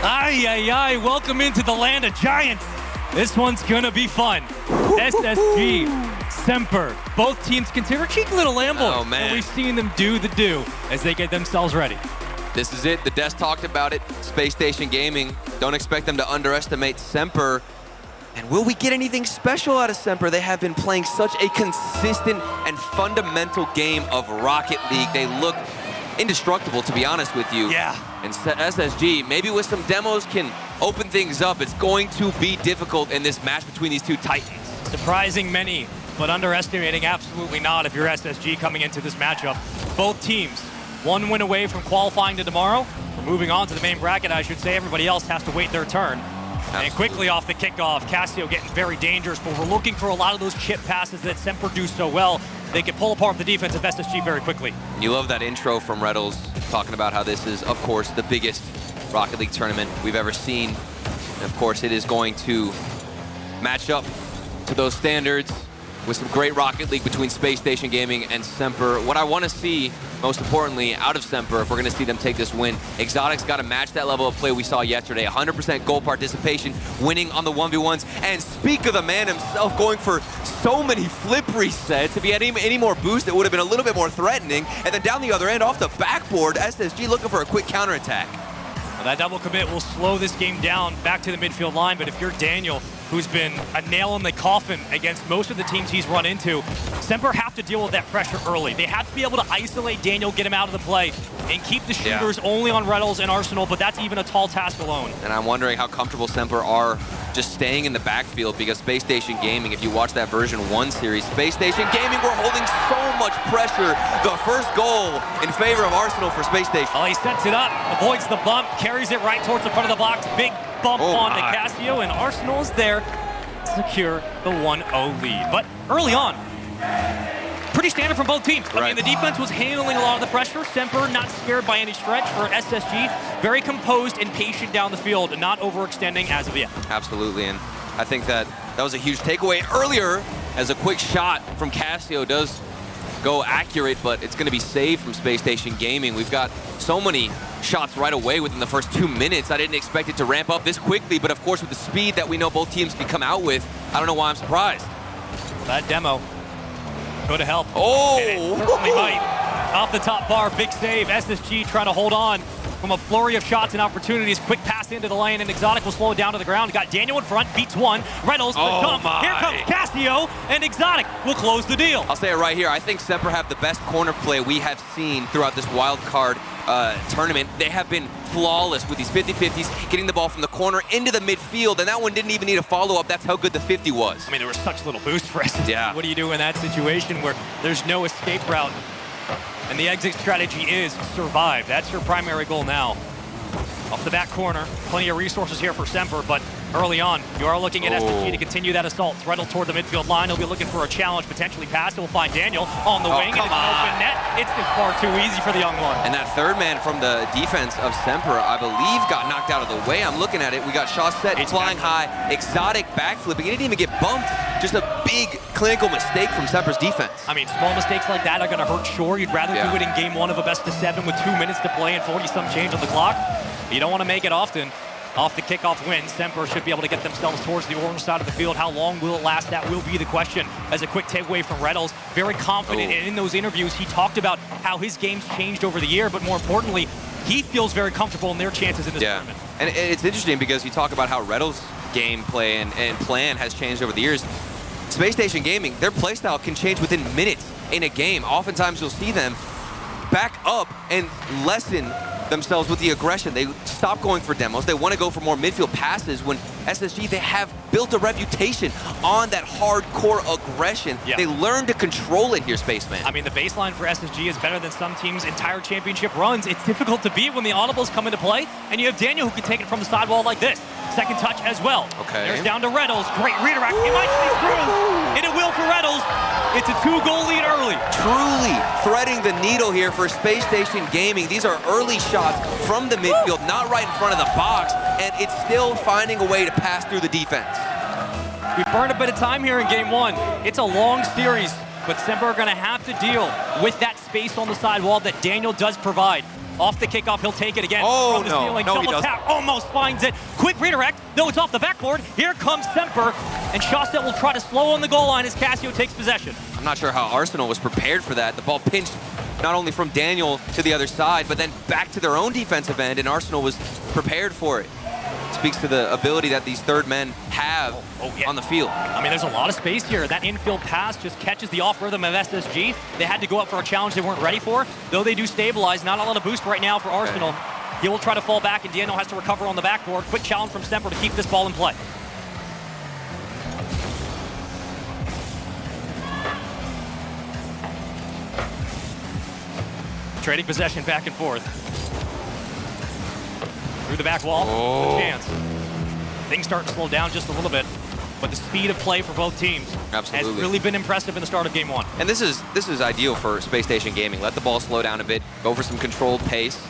Ay, ay, ay, welcome into the land of giants. This one's gonna be fun. SSG, SMPR, both teams consider a cheeky little Lambo. Oh, man. And we've seen them do the do as they get themselves ready. This is it. The desk talked about it. Spacestation Gaming. Don't expect them to underestimate SMPR. And will we get anything special out of SMPR? They have been playing such a consistent and fundamental game of Rocket League. They look indestructible, to be honest with you. Yeah. And SSG, maybe with some demos, can open things up. It's going to be difficult in this match between these two titans. Surprising many, but underestimating absolutely not if you're SSG coming into this matchup. Both teams, one win away from qualifying to tomorrow. We're moving on to the main bracket, I should say. Everybody else has to wait their turn. Absolutely. And quickly off the kickoff, Casio getting very dangerous, but we're looking for a lot of those chip passes that SMPR do so well. They can pull apart the defense of SSG very quickly. You love that intro from Reddles, talking about how this is, of course, the biggest Rocket League tournament we've ever seen. And of course, it is going to match up to those standards with some great Rocket League between Spacestation Gaming and SMPR. What I want to see, most importantly, out of SMPR, if we're going to see them take this win, Exotic's got to match that level of play we saw yesterday. 100% goal participation, winning on the 1v1s. And speak of the man himself, going for so many flip resets. If he had any more boost, it would have been a little bit more threatening. And then down the other end, off the backboard, SSG looking for a quick counterattack. Well, that double commit will slow this game down back to the midfield line, but if you're Daniel, who's been a nail in the coffin against most of the teams he's run into, SMPR have to deal with that pressure early. They have to be able to isolate Daniel, get him out of the play, and keep the shooters only on Reynolds and Arsenal, but that's even a tall task alone. And I'm wondering how comfortable SMPR are just staying in the backfield, because Space Station Gaming, if you watch that version 1 series, Space Station Gaming were holding so much pressure. The first goal in favor of Arsenal for Space Station. Well, he sets it up, avoids the bump, carries it right towards the front of the box. Big bump onto Casio, and Arsenal is there to secure the 1-0 lead. But early on, pretty standard from both teams. I mean, the defense was handling a lot of the pressure. SMPR not scared by any stretch. For SSG, very composed and patient down the field, and not overextending as of yet. Absolutely, and I think that was a huge takeaway earlier, as a quick shot from Casio does go accurate, but it's going to be saved from Space Station Gaming. We've got so many shots right away within the first 2 minutes. I didn't expect it to ramp up this quickly, but of course with the speed that we know both teams can come out with, I don't know why I'm surprised. That demo could have helped. Oh! And it certainly might. Off the top bar, big save. SSG trying to hold on from a flurry of shots and opportunities. Quick pass into the lane, and Exotic will slow it down to the ground. Got Daniel in front, beats one. Reynolds, the dump. Here comes Casio, and Exotic will close the deal. I'll say it right here. I think SMPR have the best corner play we have seen throughout this wild card tournament. They have been flawless with these 50-50s, getting the ball from the corner into the midfield, and that one didn't even need a follow-up. That's how good the 50 was. I mean, there was such little boost for SSG. Yeah. What do you do in that situation where there's no escape route? And the exit strategy is survive. That's your primary goal now. Off the back corner, plenty of resources here for SMPR, but early on, you are looking at SSG to continue that assault. Threadle toward the midfield line. He'll be looking for a challenge, potentially pass. He'll find Daniel on the wing, and it's an open net. It's just far too easy for the young one. And that third man from the defense of SMPR, I believe, got knocked out of the way. I'm looking at it. We got Shaw set, flying high, Exotic backflipping. He didn't even get bumped. Just a big clinical mistake from SMPR's defense. I mean, small mistakes like that are going to hurt, sure. You'd rather do it in game 1 of a best-of-7 with 2 minutes to play and 40-some change on the clock. You don't want to make it often. Off the kickoff win, SMPR should be able to get themselves towards the orange side of the field. How long will it last? That will be the question. As a quick takeaway from Reynolds, very confident. And in those interviews, he talked about how his game's changed over the year, but more importantly, he feels very comfortable in their chances in this tournament. And it's interesting because you talk about how Reynolds' gameplay and plan has changed over the years. Space Station Gaming, their playstyle can change within minutes in a game. Oftentimes you'll see them back up and lessen themselves with the aggression. They stop going for demos. They want to go for more midfield passes. When SSG, they have built a reputation on that hardcore aggression. They learn to control it here, Spaceman. I mean, the baseline for SSG is better than some teams' entire championship runs. It's difficult to beat when the audibles come into play, and you have Daniel who can take it from the sidewall like this. Second touch as well. There's down to Reynolds. Great redirect. He might sneak through, and it will for Reynolds. It's a 2-goal lead early. Truly threading the needle here for Space Station Gaming. These are early shots from the midfield, not right in front of the box, and it's still finding a way to pass through the defense. We burned a bit of time here in game 1. It's a long series, but SMPR are going to have to deal with that space on the sidewall that Daniel does provide. Off the kickoff, he'll take it again. Oh, From the no. ceiling, No, he double doesn't. tap, almost finds it. Quick redirect, though it's off the backboard. Here comes Semper, and Shawset will try to slow on the goal line as Casio takes possession. I'm not sure how Arsenal was prepared for that. The ball pinched not only from Daniel to the other side, but then back to their own defensive end, and Arsenal was prepared for it. Speaks to the ability that these third men have on the field. I mean, there's a lot of space here. That infield pass just catches the off rhythm of SSG. They had to go up for a challenge they weren't ready for, though they do stabilize. Not a lot of boost right now for Arsenal. He will try to fall back, and Daniel has to recover on the backboard. Quick challenge from Semper to keep this ball in play. Trading possession back and forth. Through the back wall, a chance. Things start to slow down just a little bit, but the speed of play for both teams has really been impressive in the start of game one. And this is ideal for Spacestation Gaming. Let the ball slow down a bit, go for some controlled pace,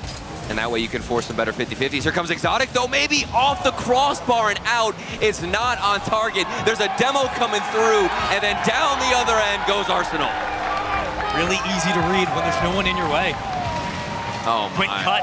and that way you can force some better 50-50s. Here comes Exotic, though maybe off the crossbar and out. It's not on target. There's a demo coming through, and then down the other end goes Arsenal. Really easy to read when there's no one in your way. Oh, quick cut,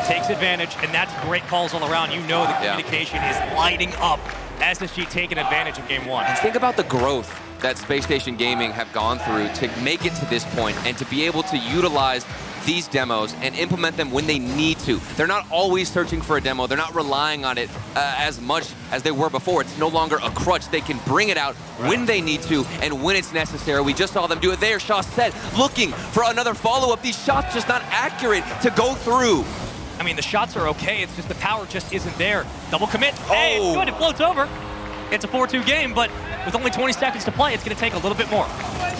takes advantage, and that's great calls all around. You know the communication is lighting up. SSG taking advantage in game one. And think about the growth that Spacestation Gaming have gone through to make it to this point and to be able to utilize these demos and implement them when they need to. They're not always searching for a demo. They're not relying on it as much as they were before. It's no longer a crutch. They can bring it out when they need to and when it's necessary. We just saw them do it there. Shawset looking for another follow-up. These shots just not accurate to go through. I mean, the shots are okay. It's just the power just isn't there. Double commit. Hey, it's good. It floats over. It's a 4-2 game, but with only 20 seconds to play, it's going to take a little bit more.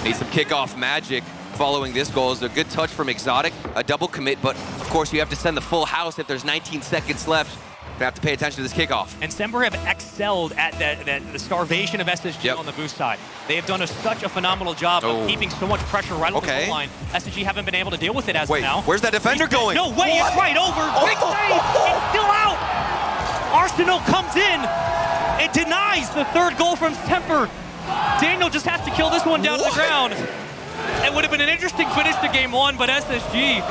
Need some kickoff magic. Following this goal is a good touch from Exotic, a double commit, but of course you have to send the full house if there's 19 seconds left. You have to pay attention to this kickoff. And Semper have excelled at the starvation of SSG on the boost side. They have done such a phenomenal job of keeping so much pressure right on the goal line. SSG haven't been able to deal with it as of now. Where's that defender going? No way, it's right over. Big save, it's still out. Arsenal comes in and denies the third goal from Semper. Daniel just has to kill this one down to the ground. It would have been an interesting finish to game one, but SSG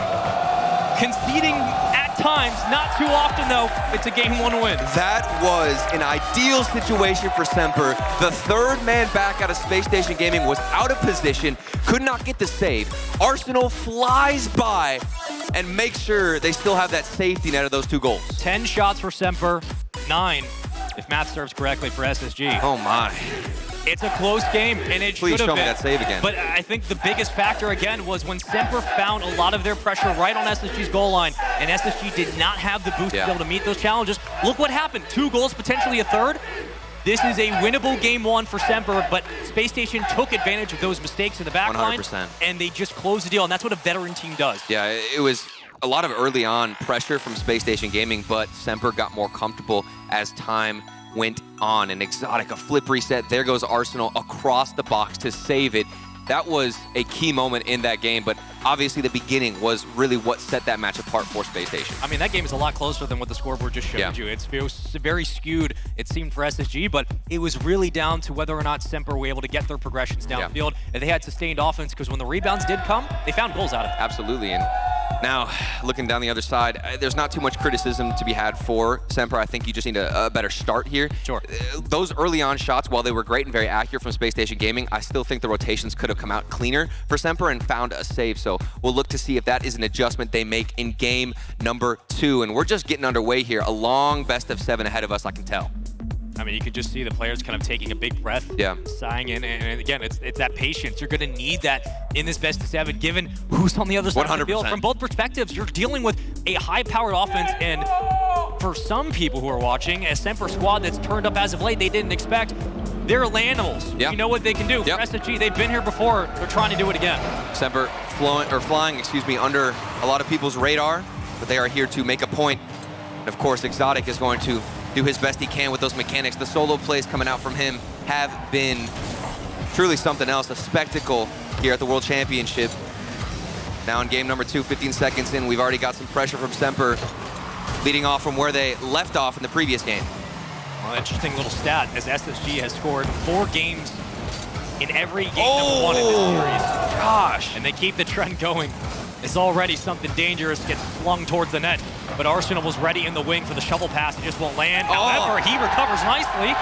conceding at times, not too often though. It's a game one win. That was an ideal situation for Semper. The third man back out of Spacestation Gaming was out of position, could not get the save. Arsenal flies by and makes sure they still have that safety net of those two goals. 10 shots for Semper, 9, if math serves correctly, for SSG. Oh my. It's a close game, and it should have been. Please show me that save again. But I think the biggest factor, again, was when Semper found a lot of their pressure right on SSG's goal line, and SSG did not have the boost to be able to meet those challenges. Look what happened. 2 goals, potentially a third. This is a winnable game one for Semper, but Spacestation took advantage of those mistakes in the back line, and they just closed the deal, and that's what a veteran team does. Yeah, it was a lot of early on pressure from Spacestation Gaming, but Semper got more comfortable as time went on. An Exotic, a flip reset. There goes Arsenal across the box to save it. That was a key moment in that game, but obviously the beginning was really what set that match apart for Spacestation. I mean, that game is a lot closer than what the scoreboard just showed you. It was very skewed, it seemed, for SSG, but it was really down to whether or not Semper were able to get their progressions downfield, and they had sustained offense, because when the rebounds did come, they found goals out of it. Absolutely, and now, looking down the other side, there's not too much criticism to be had for Semper. I think you just need a better start here. Sure. Those early on shots, while they were great and very accurate from Spacestation Gaming, I still think the rotations could have come out cleaner for Semper and found a save. So we'll look to see if that is an adjustment they make in game number 2. And we're just getting underway here. A long best of 7 ahead of us, I can tell. I mean, you could just see the players kind of taking a big breath, sighing in, and again, it's that patience. You're going to need that in this best of 7, given who's on the other side of the field. From both perspectives, you're dealing with a high-powered offense, and for some people who are watching, a Semper squad that's turned up as of late, they didn't expect. They're animals. You know what they can do. For SSG, they've been here before. They're trying to do it again. Semper flying, under a lot of people's radar, but they are here to make a point. And of course, Exotic is going to do his best he can with those mechanics. The solo plays coming out from him have been truly something else, a spectacle here at the World Championship. Now in game number 2, 15 seconds in, we've already got some pressure from Semper, leading off from where they left off in the previous game. Well, interesting little stat, as SSG has scored 4 games in every game number 1 in this series. Gosh. And they keep the trend going. It's already something dangerous gets slung towards the net, but Arsenal was ready in the wing for the shovel pass. It just won't land. However, he recovers nicely,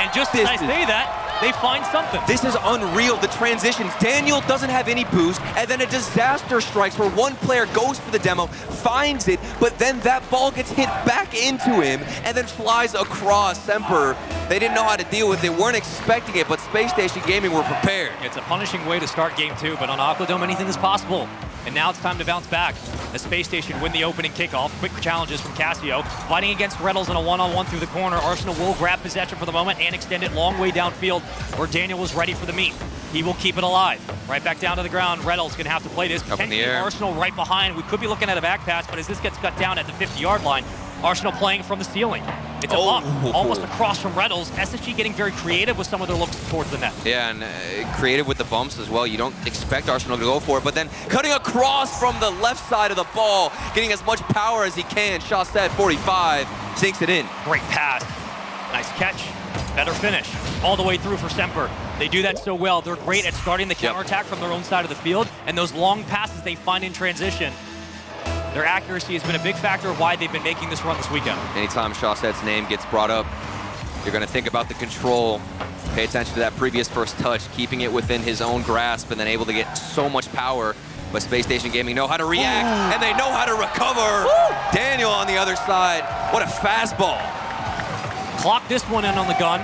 and just as I say that, they find something. This is unreal, the transitions. Daniel doesn't have any boost, and then a disaster strikes where one player goes for the demo, finds it, but then that ball gets hit back into him and then flies across. Semper, they didn't know how to deal with it, weren't expecting it, but Spacestation Gaming were prepared. It's a punishing way to start game 2, but on Aquadome, anything is possible. And now it's time to bounce back. The Spacestation win the opening kickoff. Quick challenges from Casio. Fighting against Reddles in a one-on-one through the corner. Arsenal will grab possession for the moment and extend it long way downfield where Daniel was ready for the meet. He will keep it alive. Right back down to the ground. Reddles gonna have to play this. Up in the air. Arsenal right behind. We could be looking at a back pass, but as this gets cut down at the 50-yard line, Arsenal playing from the ceiling. It's a bump, almost across from Reddles. SSG getting very creative with some of their looks towards the net. Yeah, and creative with the bumps as well. You don't expect Arsenal to go for it, but then cutting across from the left side of the ball, getting as much power as he can. Chaussette, 45, sinks it in. Great pass. Nice catch. Better finish. All the way through for Semper. They do that so well. They're great at starting the counterattack from their own side of the field, and those long passes they find in transition. Their accuracy has been a big factor of why they've been making this run this weekend. Anytime Chaussette's name gets brought up, you're going to think about the control. Pay attention to that previous first touch, keeping it within his own grasp and then able to get so much power. But Spacestation Gaming know how to react, and they know how to recover. Daniel on the other side. What a fastball. Clock this one in on the gun.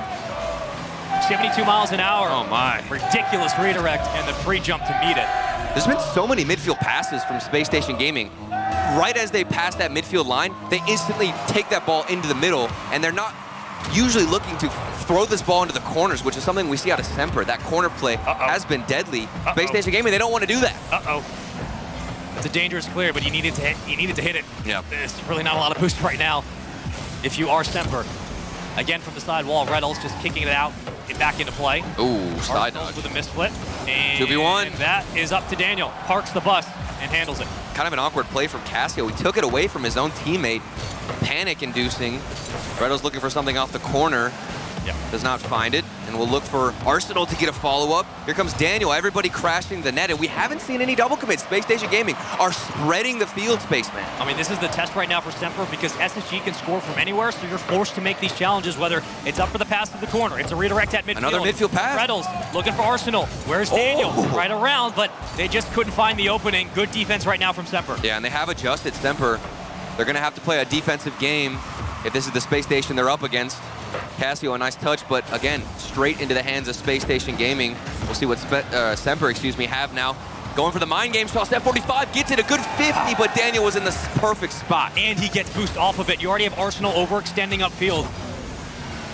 72 miles an hour. Oh my. Ridiculous redirect and the pre-jump to meet it. There's been so many midfield passes from Spacestation Gaming. Right as they pass that midfield line, they instantly take that ball into the middle, and they're not usually looking to throw this ball into the corners, which is something we see out of Semper. That corner play has been deadly. Spacestation Gaming, they don't want to do that. It's a dangerous clear, but you needed to hit it. Yeah. There's really not a lot of boost right now if you are Semper. Again from the side wall, Reddles just kicking it out and back into play. Ooh, side dodge. With a misflip. And 2v1. that is up to Daniel. Parks the bus and handles it. Kind of an awkward play from Casio. He took it away from his own teammate. Panic-inducing. Reddles looking for something off the corner. Does not find it, and we'll look for Arsenal to get a follow-up. Here comes Daniel, everybody crashing the net, and we haven't seen any double commits. Spacestation Gaming are spreading the field, Spaceman. I mean, this is the test right now for Semper because SSG can score from anywhere, so you're forced to make these challenges, whether it's up for the pass to the corner, it's a redirect at midfield. Another midfield pass. Reddles looking for Arsenal. Where's Daniel? Right around, but they just couldn't find the opening. Good defense right now from Semper. Yeah, and they have adjusted Semper. They're going to have to play a defensive game if this is the Space Station they're up against. Casio, a nice touch, but again, straight into the hands of Spacestation Gaming. We'll see what Semper, have now. Going for the mind game, Chaussette 45, gets it a good 50, but Daniel was in the perfect spot. And he gets boost off of it. You already have Arsenal overextending upfield.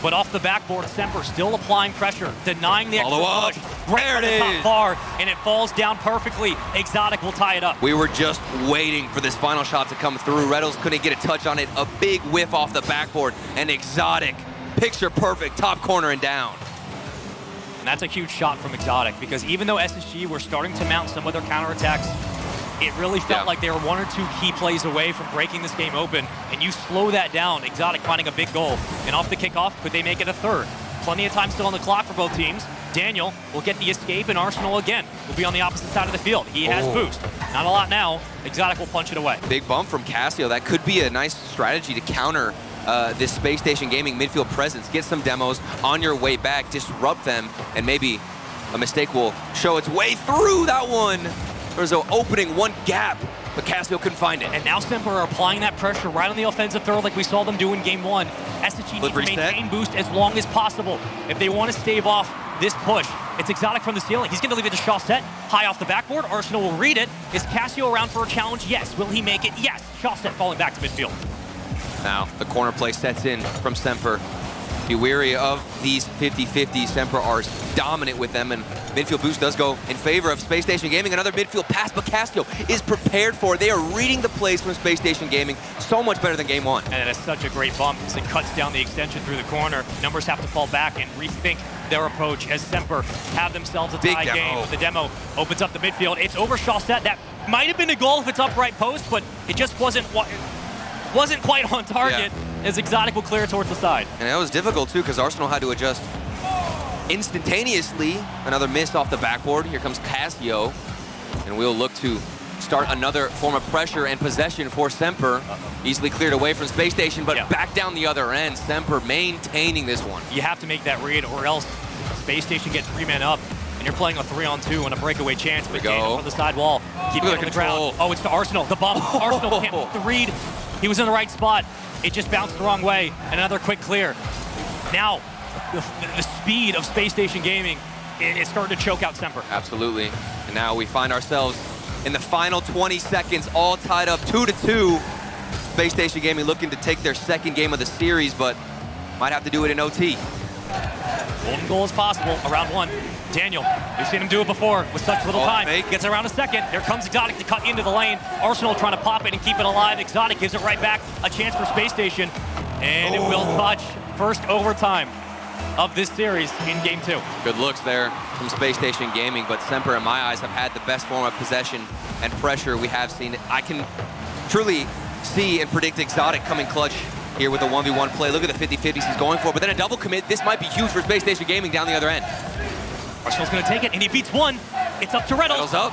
But off the backboard, Semper still applying pressure, denying the extra push. There it is. Top bar, and it falls down perfectly. Exotic will tie it up. We were just waiting for this final shot to come through. Reddles couldn't get a touch on it. A big whiff off the backboard, and Exotic, picture perfect, top corner and down. And that's a huge shot from Exotic, because even though SSG were starting to mount some of their counterattacks, it really felt like they were one or two key plays away from breaking this game open, and you slow that down, Exotic finding a big goal. And off the kickoff, could they make it a third? Plenty of time still on the clock for both teams. Daniel will get the escape, and Arsenal again will be on the opposite side of the field. He has boost. Not a lot now. Exotic will punch it away. Big bump from Casio. That could be a nice strategy to counter this Space Station Gaming midfield presence. Get some demos on your way back, disrupt them, and maybe a mistake will show its way through that one. There's an opening, one gap, but Casio couldn't find it. And now Semper are applying that pressure right on the offensive third like we saw them do in game one. SSG needs to maintain boost as long as possible if they want to stave off this push. It's Exotic from the ceiling. He's going to leave it to Chaussette. High off the backboard. Arsenal will read it. Is Casio around for a challenge? Yes. Will he make it? Yes. Chaussette falling back to midfield. Now the corner play sets in from Semper. Be wary of these 50-50. Semper are dominant with them, and midfield boost does go in favor of Space Station Gaming. Another midfield pass, but Casio is prepared for it. They are reading the plays from Space Station Gaming so much better than game one. And it is such a great bump as it cuts down the extension through the corner. Numbers have to fall back and rethink their approach as Semper have themselves a tie game. The demo opens up the midfield. It's over Chaussette. That might have been a goal if it's upright post, but it just wasn't quite on target. As Exotic will clear towards the side. And that was difficult too, because Arsenal had to adjust instantaneously. Another miss off the backboard. Here comes Casio, and we'll look to start another form of pressure and possession for Semper. Easily cleared away from Spacestation, but back down the other end. Semper maintaining this one. You have to make that read, or else Spacestation gets 3 men up, and you're playing a 3-on-2 and a breakaway chance. But Daniel from the side wall, keep it on the ground. Oh, it's to Arsenal. The bump. Arsenal can't make the read. He was in the right spot. It just bounced the wrong way. And another quick clear. Now, the speed of Spacestation Gaming is starting to choke out Semper. Absolutely. And now we find ourselves in the final 20 seconds, all tied up 2-2. Spacestation Gaming looking to take their second game of the series, but might have to do it in OT. Golden goal is possible, around 1. Daniel, we've seen him do it before with such little time. Fake. Gets around a second. Here comes Exotic to cut into the lane. Arsenal trying to pop it and keep it alive. Exotic gives it right back. A chance for Spacestation. And it will touch first overtime of this series in game 2. Good looks there from Spacestation Gaming, but Semper, in my eyes, have had the best form of possession and pressure we have seen. I can truly see and predict Exotic coming clutch here with a 1v1 play. Look at the 50-50s he's going for, but then a double commit. This might be huge for Spacestation Gaming down the other end. Arsenal's going to take it, and he beats 1. It's up to Reynolds. Reynolds up.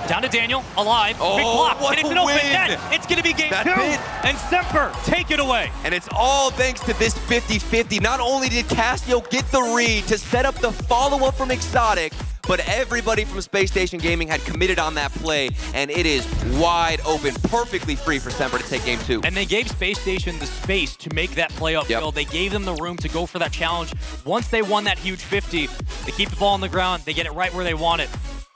Down to Daniel, alive. Oh, big block, what and it's a an open win. net. It's going to be game 2, bit. and Semper take it away. And it's all thanks to this 50-50. Not only did Cassio get the read to set up the follow-up from Exotic, but everybody from Spacestation Gaming had committed on that play, and it is wide open, perfectly free for Semper to take game 2. And they gave Spacestation the space to make that play upfield. They gave them the room to go for that challenge. Once they won that huge 50, they keep the ball on the ground, they get it right where they want it,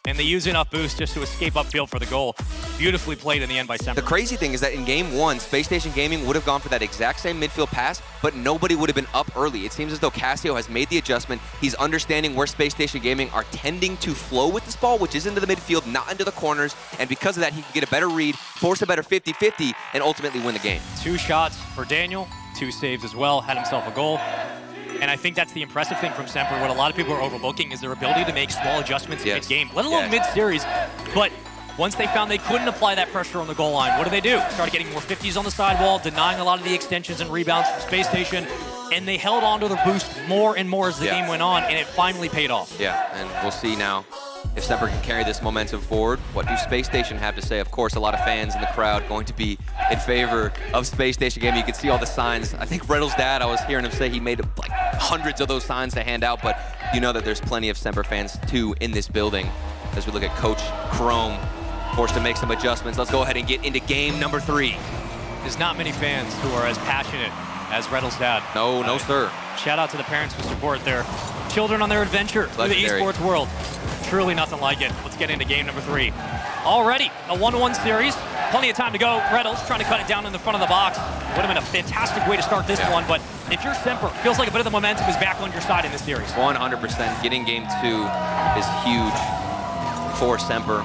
and they use enough boost just to escape upfield for the goal. Beautifully played in the end by Semper. The crazy thing is that in game 1, Spacestation Gaming would have gone for that exact same midfield pass, but nobody would have been up early. It seems as though Cassio has made the adjustment. He's understanding where Spacestation Gaming are tending to flow with this ball, which is into the midfield, not into the corners, and because of that, he can get a better read, force a better 50-50, and ultimately win the game. 2 shots for Daniel, 2 saves as well, had himself a goal. And I think that's the impressive thing from Semper. What a lot of people are overlooking is their ability to make small adjustments mid-game, let alone mid-series. But once they found they couldn't apply that pressure on the goal line, what do? Started getting more 50s on the sidewall, denying a lot of the extensions and rebounds from Spacestation, and they held on to their boost more and more as the game went on, and it finally paid off. Yeah, and we'll see now if Semper can carry this momentum forward. What do Spacestation have to say? Of course, a lot of fans in the crowd going to be in favor of Spacestation Gaming. You can see all the signs. I think Reynolds' dad, I was hearing him say he made like hundreds of those signs to hand out, but you know that there's plenty of Semper fans too in this building. As we look at Coach Chrome, forced to make some adjustments. Let's go ahead and get into game number 3. There's not many fans who are as passionate as Reynolds' dad. No, sir. Shout out to the parents who support their children on their adventure through the esports world. Truly nothing like it. Let's get into game number 3. Already a 1-1 series. Plenty of time to go. Reynolds trying to cut it down in the front of the box. Would have been a fantastic way to start this one, but if you're Semper, feels like a bit of the momentum is back on your side in this series. 100%. Getting game 2 is huge for Semper.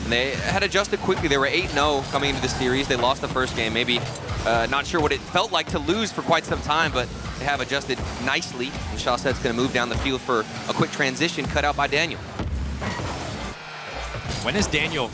And they had adjusted quickly. They were 8-0 coming into the series. They lost the first game. Maybe not sure what it felt like to lose for quite some time, but they have adjusted nicely. And Shawset's going to move down the field for a quick transition cut out by Daniel. When is Daniel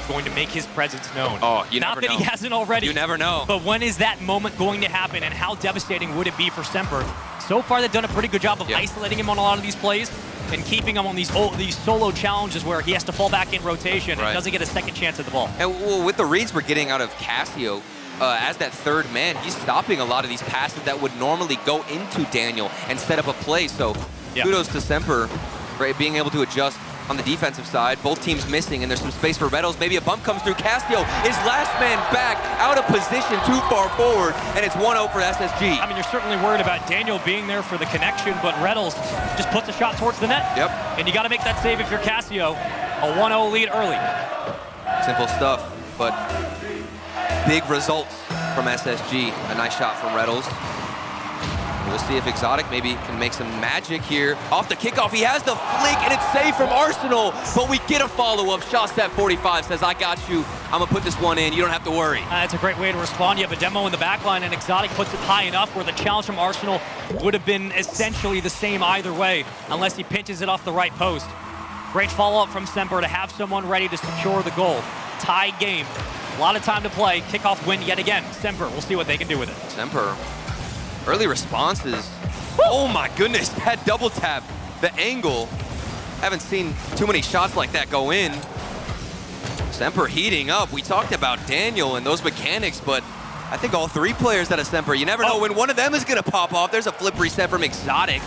going to make his presence known? Oh, you never know. Not that he hasn't already. You never know. But when is that moment going to happen, and how devastating would it be for Semper? So far, they've done a pretty good job of isolating him on a lot of these plays and keeping him on these solo challenges where he has to fall back in rotation and doesn't get a second chance at the ball. And well, with the reads we're getting out of Cassio, as that third man, he's stopping a lot of these passes that would normally go into Daniel and set up a play. So kudos to Semper for being able to adjust on the defensive side. Both teams missing, and there's some space for Reynolds. Maybe a bump comes through. Cassio is last man back, out of position, too far forward, and it's 1-0 for SSG. I mean, you're certainly worried about Daniel being there for the connection, but Reynolds just puts a shot towards the net. Yep. And you got to make that save if you're Cassio. A 1-0 lead early. Simple stuff, but big results from SSG. A nice shot from Reynolds. We'll see if Exotic maybe can make some magic here. Off the kickoff, he has the flick, and it's saved from Arsenal, but we get a follow-up. Shawset 45 says, I got you. I'm going to put this one in. You don't have to worry. That's a great way to respond. You have a demo in the back line, and Exotic puts it high enough where the challenge from Arsenal would have been essentially the same either way, unless he pinches it off the right post. Great follow-up from Semper to have someone ready to secure the goal. Tied game. A lot of time to play. Kickoff win yet again. Semper, we'll see what they can do with it. Semper. Early responses. Oh my goodness, that double tap, the angle. Haven't seen too many shots like that go in. Semper heating up. We talked about Daniel and those mechanics, but I think all 3 players out of Semper, you never know when one of them is going to pop off. There's a flip reset from Exotic.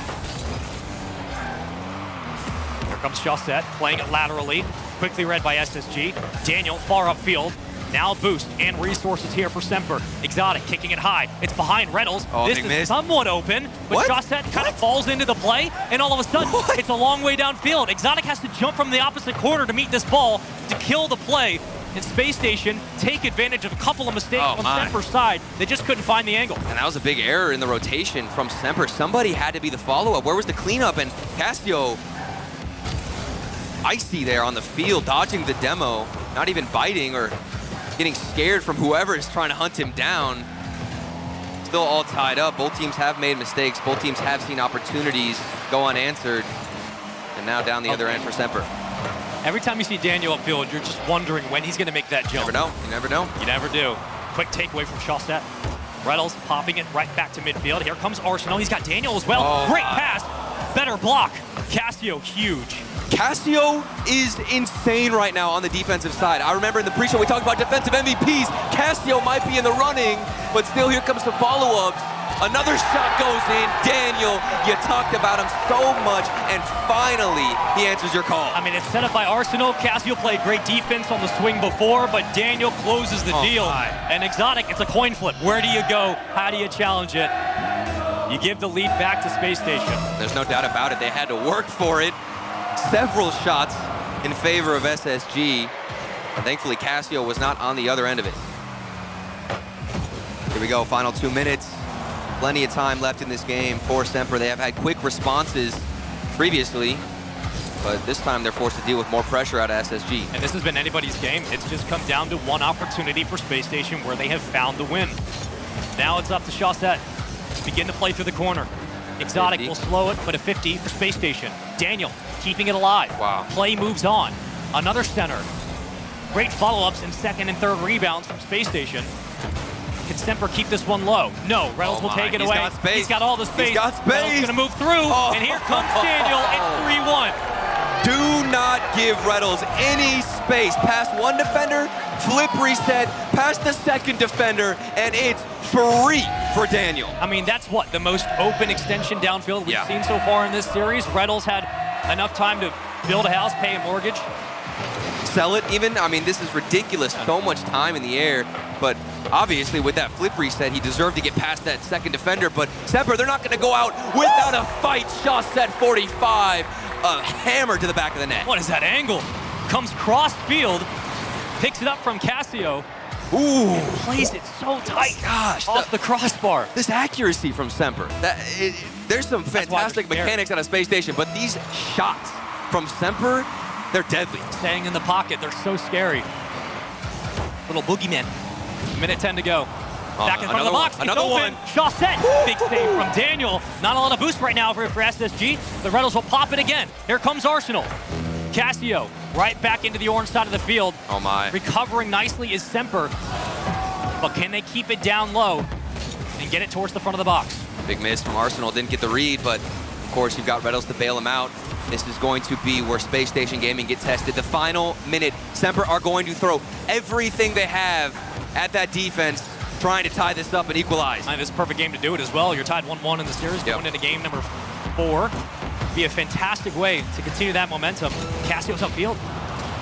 Here comes Chaussette, playing it laterally. Quickly read by SSG. Daniel, far upfield. Now boost and resources here for Semper. Exotic kicking it high. It's behind Reynolds. This is somewhat open, but Chaussette kind of falls into the play, and all of a sudden, it's a long way downfield. Exotic has to jump from the opposite corner to meet this ball to kill the play. And Spacestation take advantage of a couple of mistakes on Semper's side. They just couldn't find the angle. And that was a big error in the rotation from Semper. Somebody had to be the follow-up. Where was the cleanup? And Casio, icy there on the field, dodging the demo, not even biting or getting scared from whoever is trying to hunt him down. Still all tied up. Both teams have made mistakes. Both teams have seen opportunities go unanswered. And now down the other end for Semper. Every time you see Daniel upfield, you're just wondering when he's going to make that jump. You never know. You never know. You never do. Quick takeaway from Chaussette. Reynolds popping it right back to midfield. Here comes Arsenal. He's got Daniel as well. Great pass. Better block. Casio, huge. Casio is insane right now on the defensive side. I remember in the pre-show we talked about defensive MVPs. Casio might be in the running, but still here comes the follow-ups. Another shot goes in. Daniel, you talked about him so much, and finally he answers your call. I mean, it's set up by Arsenal. Casio played great defense on the swing before, but Daniel closes the deal. And Exotic, it's a coin flip. Where do you go? How do you challenge it? You give the lead back to Spacestation. There's no doubt about it. They had to work for it. Several shots in favor of SSG. And thankfully, Casio was not on the other end of it. Here we go, final 2 minutes. Plenty of time left in this game for Semper. They have had quick responses previously, but this time they're forced to deal with more pressure out of SSG. And this has been anybody's game. It's just come down to one opportunity for Spacestation where they have found the win. Now it's up to Chaussette to begin to play through the corner. Exotic will slow it, but a 50 for Spacestation. Daniel keeping it alive. Wow. Play moves on. Another center. Great follow-ups and second and third rebounds from Spacestation. Can Semper keep this one low? No, Reynolds will take it away. Got space. He's got all the space. He's got space. Reynolds gonna move through, and here comes Daniel. It's 3-1. Do not give Reynolds any space. Past one defender, flip reset, past the second defender, and it's free for Daniel. I mean, that's what, the most open extension downfield we've seen so far in this series. Reynolds had enough time to build a house, pay a mortgage. Sell it even. I mean, this is ridiculous. So much time in the air, but obviously with that flip reset, he deserved to get past that second defender, but Semper, they're not gonna go out without a fight. Chaussette 45, a hammer to the back of the net. What is that angle? Comes cross field, picks it up from Casio. Ooh. Plays it so tight. Gosh. Off the crossbar. This accuracy from Semper. There's some fantastic mechanics on a Space Station, but these shots from Semper, they're deadly. Staying in the pocket, they're so scary. Little boogeyman. Minute 10 to go. Back in front of the box. Another one. Chaussette. Big save from Daniel. Not a lot of boost right now for SSG. The Reynolds will pop it again. Here comes Arsenal. Casio right back into the orange side of the field. Oh my. Recovering nicely is Semper. But can they keep it down low and get it towards the front of the box? Big miss from Arsenal. Didn't get the read, but of course you've got Reynolds to bail him out. This is going to be where Space Station Gaming get tested. The final minute, Semper are going to throw everything they have at that defense, trying to tie this up and equalize. This is a perfect game to do it as well. You're tied 1-1 in the series, going into game number 4. Be a fantastic way to continue that momentum. Casio's upfield.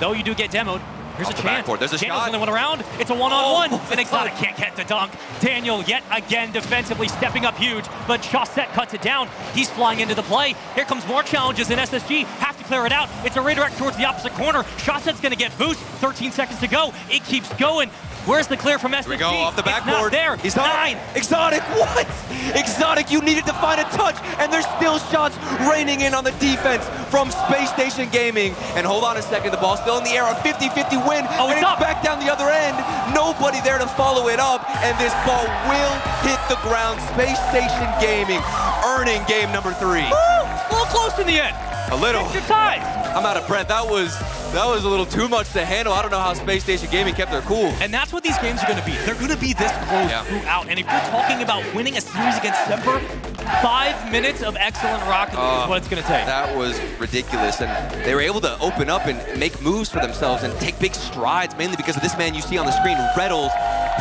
Though you do get demoed, here's a chance. There's a Daniel's shot. the only one around. It's a one-on-one, and Exotic can't get the dunk. Daniel yet again defensively stepping up huge, but Chaussette cuts it down. He's flying into the play. Here comes more challenges in SSG. Have to clear it out. It's a redirect towards the opposite corner. Chaussette's gonna get boost. 13 seconds to go. It keeps going. Where's the clear from SSG? Here we go, off the backboard. Not there. He's 9. Exotic, what? Exotic, you needed to find a touch, and there's still shots raining in on the defense from Space Station Gaming. And hold on a second, the ball's still in the air, a 50-50 win, and it's back down the other end. Nobody there to follow it up, and this ball will hit the ground. Space Station Gaming earning game number 3. Woo! A little close in the end. A little. Extra time. I'm out of breath. That was a little too much to handle. I don't know how Space Station Gaming kept their cool. And that's what these games are going to be. They're going to be this close throughout. And if you're talking about winning a series against Semper, 5 minutes of excellent Rocket League is what it's going to take. That was ridiculous, and they were able to open up and make moves for themselves and take big strides, mainly because of this man you see on the screen, Reddles.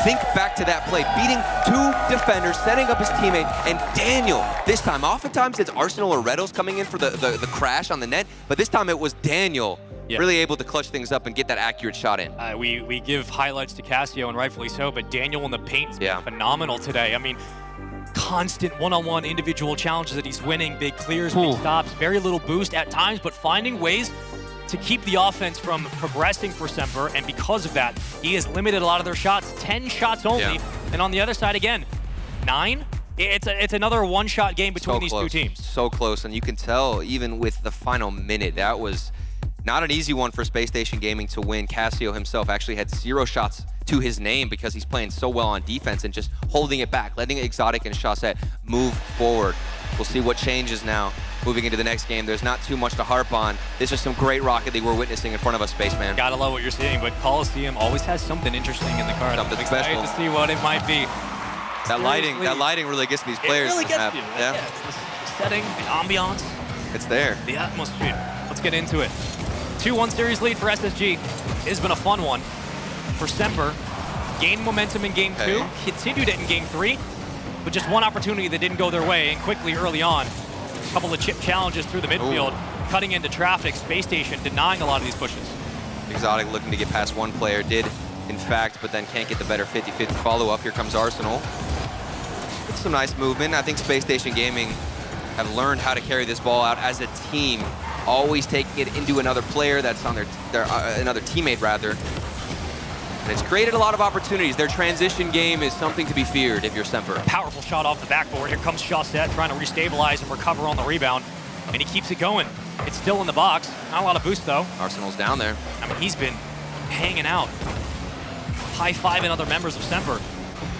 Think back to that play, beating 2 defenders, setting up his teammate, and Daniel, this time, oftentimes it's Arsenal or Reddles coming in for the crash on the net, but this time it was Daniel really able to clutch things up and get that accurate shot in. We give highlights to Casio, and rightfully so, but Daniel in the paint's been phenomenal today. I mean, constant one-on-one individual challenges that he's winning, big clears, big stops, very little boost at times, but finding ways to keep the offense from progressing for Semper, and because of that, he has limited a lot of their shots, 10 shots only, and on the other side again, 9? It's another one-shot game between these two teams. So close, and you can tell even with the final minute, that was not an easy one for Spacestation Gaming to win. Casio himself actually had 0 shots to his name because he's playing so well on defense and just holding it back, letting Exotic and Chaussette move forward. We'll see what changes now moving into the next game. There's not too much to harp on. This is some great Rocket League we're witnessing in front of us, Spaceman. Gotta love what you're seeing, but Coliseum always has something interesting in the card. Something I'm special. excited to see what it might be. That lighting really gets these players. It really gets you. Yeah. It's the setting, the ambiance. It's there. The atmosphere. Let's get into it. 2-1 series lead for SSG. It has been a fun one. For Semper, gained momentum in game 2, continued it in game 3, but just one opportunity that didn't go their way, and quickly early on, a couple of chip challenges through the midfield, cutting into traffic, Spacestation denying a lot of these pushes. Exotic looking to get past one player, did in fact, but then can't get the better 50-50 follow-up. Here comes Arsenal. It's some nice movement. I think Spacestation Gaming have learned how to carry this ball out as a team, always taking it into another player that's on their another teammate rather. And it's created a lot of opportunities. Their transition game is something to be feared if you're Semper. Powerful shot off the backboard. Here comes Chaussette trying to restabilize and recover on the rebound, and he keeps it going. It's still in the box. Not a lot of boost though. Arsenal's down there. I mean, he's been hanging out, high-fiving other members of Semper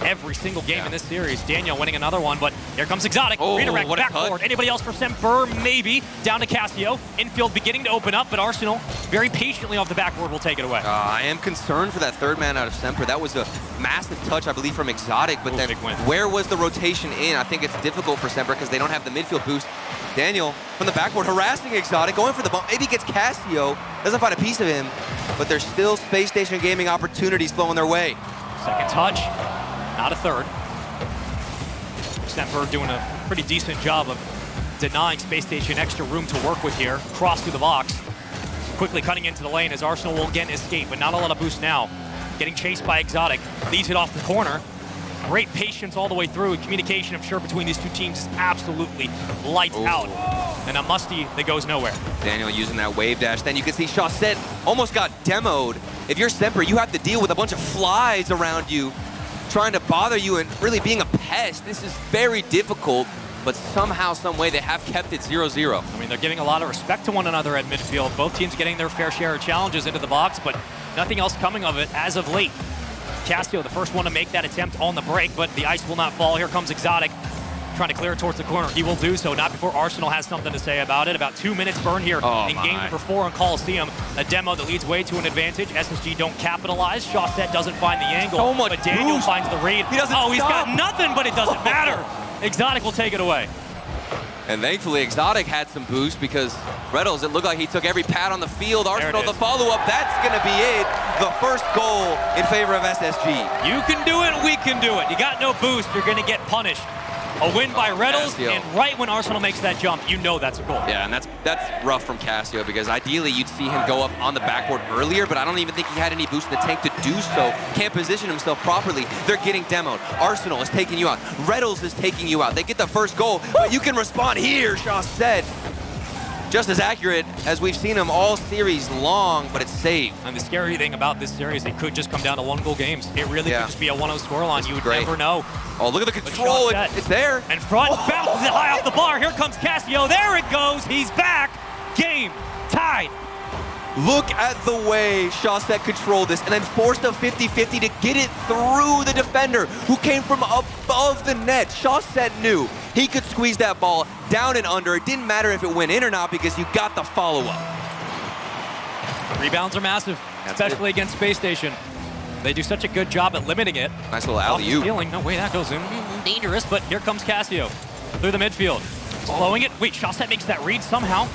every single game in this series. Daniel winning another one, but here comes Exotic. Redirect, backboard. Anybody else for Semper? Maybe. Down to Casio. Infield beginning to open up, but Arsenal very patiently off the backboard will take it away. I am concerned for that third man out of Semper. That was a massive touch, I believe, from Exotic, but then where was the rotation in? I think it's difficult for Semper because they don't have the midfield boost. Daniel from the backboard harassing Exotic, going for the bump. Maybe gets Casio, doesn't find a piece of him, but there's still Spacestation Gaming opportunities flowing their way. Second touch. Not a third. Semper doing a pretty decent job of denying Spacestation extra room to work with here. Cross through the box. Quickly cutting into the lane as Arsenal will again escape, but not a lot of boost now. Getting chased by Exotic. Leaves it off the corner. Great patience all the way through. Communication, I'm sure, between these two teams is absolutely lights out. And a musty that goes nowhere. Daniel using that wave dash. Then you can see Chaussette almost got demoed. If you're Semper, you have to deal with a bunch of flies around you trying to bother you and really being a pest. This is very difficult, but somehow, some way, they have kept it 0-0. I mean, they're giving a lot of respect to one another at midfield. Both teams getting their fair share of challenges into the box, but nothing else coming of it as of late. Casio, the first one to make that attempt on the break, but the ice will not fall. Here comes Exotic, trying to clear it towards the corner. He will do so, not before Arsenal has something to say about it. About 2 minutes burn here in game number 4 on Coliseum. A demo that leads way to an advantage. SSG don't capitalize. Chaussette doesn't find the angle, but Daniel finds the read. He's got nothing, but it doesn't matter. Exotic will take it away. And thankfully, Exotic had some boost because Reddles, it looked like he took every pad on the field. Arsenal, the follow-up, that's going to be it. The first goal in favor of SSG. You can do it, we can do it. You got no boost, you're going to get punished. A win by Reddles, and right when Arsenal makes that jump, you know that's a goal. Yeah, and that's rough from Casio because ideally you'd see him go up on the backboard earlier, but I don't even think he had any boost in the tank to do so. Can't position himself properly. They're getting demoed. Arsenal is taking you out. Reddles is taking you out. They get the first goal, but you can respond here, Chaussette. Just as accurate as we've seen him all series long, but it's saved. And the scary thing about this series, it could just come down to 1-goal games. It really could just be a 1-0 scoreline. You would never know. Oh, look at the control. It's there. And front bounces it high off the bar. Here comes Casio. There it goes. He's back. Game tied. Look at the way Chaussette controlled this and then forced a 50-50 to get it through the defender who came from above the net. Chaussette knew he could squeeze that ball down and under. It didn't matter if it went in or not because you got the follow-up. Rebounds are massive, especially against Spacestation. They do such a good job at limiting it. Nice little alley-oop. No way that goes in. Dangerous, but here comes Casio. through the midfield. Slowing it. Wait, Shawset makes that read somehow.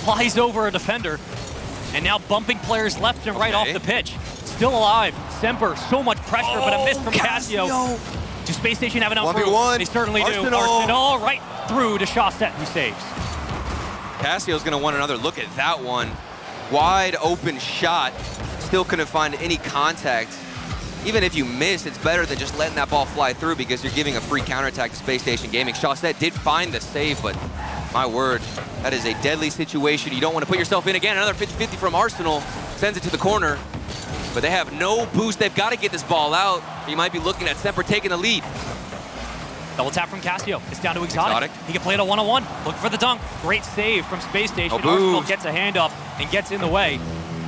Flies over a defender. And now bumping players left and right off the pitch. Still alive. Semper, so much pressure, but a miss from Cassio. Do Space Station have an out through? They certainly do. Arsenal right through to Shawset, who saves. Cassio's going to want another look at that one. Wide open shot. Still couldn't find any contact. Even if you miss, it's better than just letting that ball fly through because you're giving a free counterattack to Space Station Gaming. Shawset did find the save, but my word, that is a deadly situation. You don't want to put yourself in again. Another 50-50 from Arsenal. Sends it to the corner, but they have no boost. They've got to get this ball out. You might be looking at Semper taking the lead. Double tap from Cassio. It's down to Exotic. He can play it a one-on-one. Look for the dunk. Great save from Space Station. Arsenal gets a hand up and gets in the way.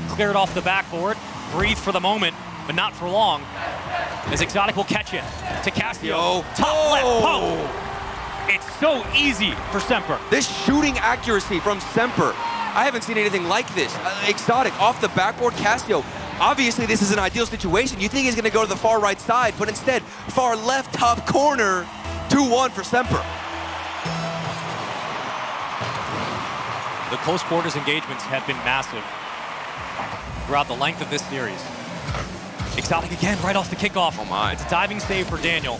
Cleared off the backboard. Breathe for the moment, but not for long. As Exotic will catch it to Cassio. Top left post. It's so easy for Semper. This shooting accuracy from Semper. I haven't seen anything like this. Exotic off the backboard. Cassio. Obviously, this is an ideal situation. You think he's going to go to the far right side, but instead, far left top corner. 2-1 for Semper. The close quarters engagements have been massive throughout the length of this series. Exotic again, right off the kickoff. Oh my. It's a diving save for Daniel.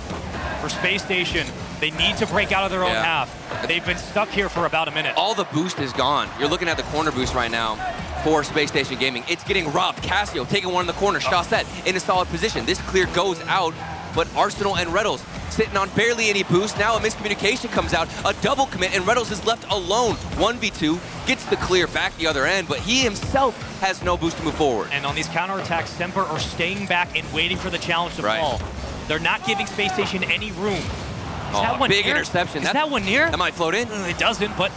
For Space Station, they need to break out of their own half. They've been stuck here for about a minute. All the boost is gone. You're looking at the corner boost right now for Space Station Gaming. It's getting robbed. Cassio taking one in the corner. Shawset in a solid position. This clear goes out, but Arsenal and Reddles sitting on barely any boost. Now a miscommunication comes out, a double commit, and Reddles is left alone. 1v2, gets the clear back the other end, but he himself has no boost to move forward. And on these counterattacks, Semper are staying back and waiting for the challenge to fall. They're not giving Space Station any room. Is that one big near? interception. Is that one near? That might float in. It doesn't, but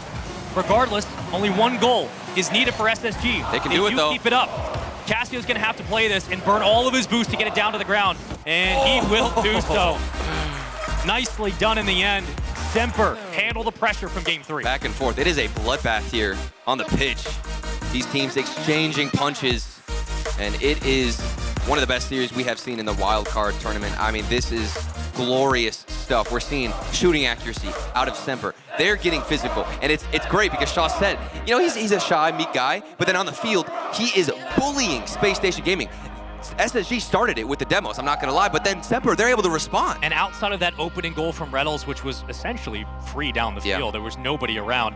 regardless, only one goal is needed for SSG. They can do it, though. Keep it up. Cassio's going to have to play this and burn all of his boost to get it down to the ground, and he will do so. Nicely done in the end. Semper handle the pressure from game 3. Back and forth. It is a bloodbath here on the pitch. These teams exchanging punches, and it is one of the best series we have seen in the wildcard tournament. I mean, this is glorious stuff. We're seeing shooting accuracy out of Semper. They're getting physical, and it's great because Shawset, you know, he's a shy, meek guy, but then on the field, he is bullying Space Station Gaming. SSG started it with the demos, I'm not going to lie, but then Semper, they're able to respond. And outside of that opening goal from Reddles, which was essentially free down the field, there was nobody around,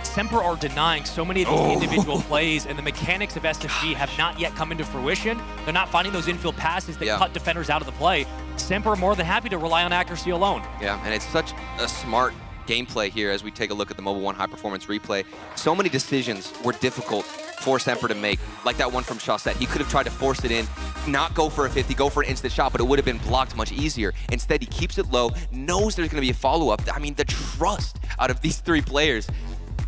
Semper are denying so many of these individual plays, and the mechanics of SSG have not yet come into fruition. They're not finding those infield passes that cut defenders out of the play. Semper are more than happy to rely on accuracy alone. Yeah, and it's such a smart gameplay here as we take a look at the Mobile 1 high-performance replay. So many decisions were difficult for Semper to make, like that one from Shawset. He could have tried to force it in, not go for a 50, go for an instant shot, but it would have been blocked much easier. Instead, he keeps it low, knows there's going to be a follow-up. I mean, the trust out of these three players,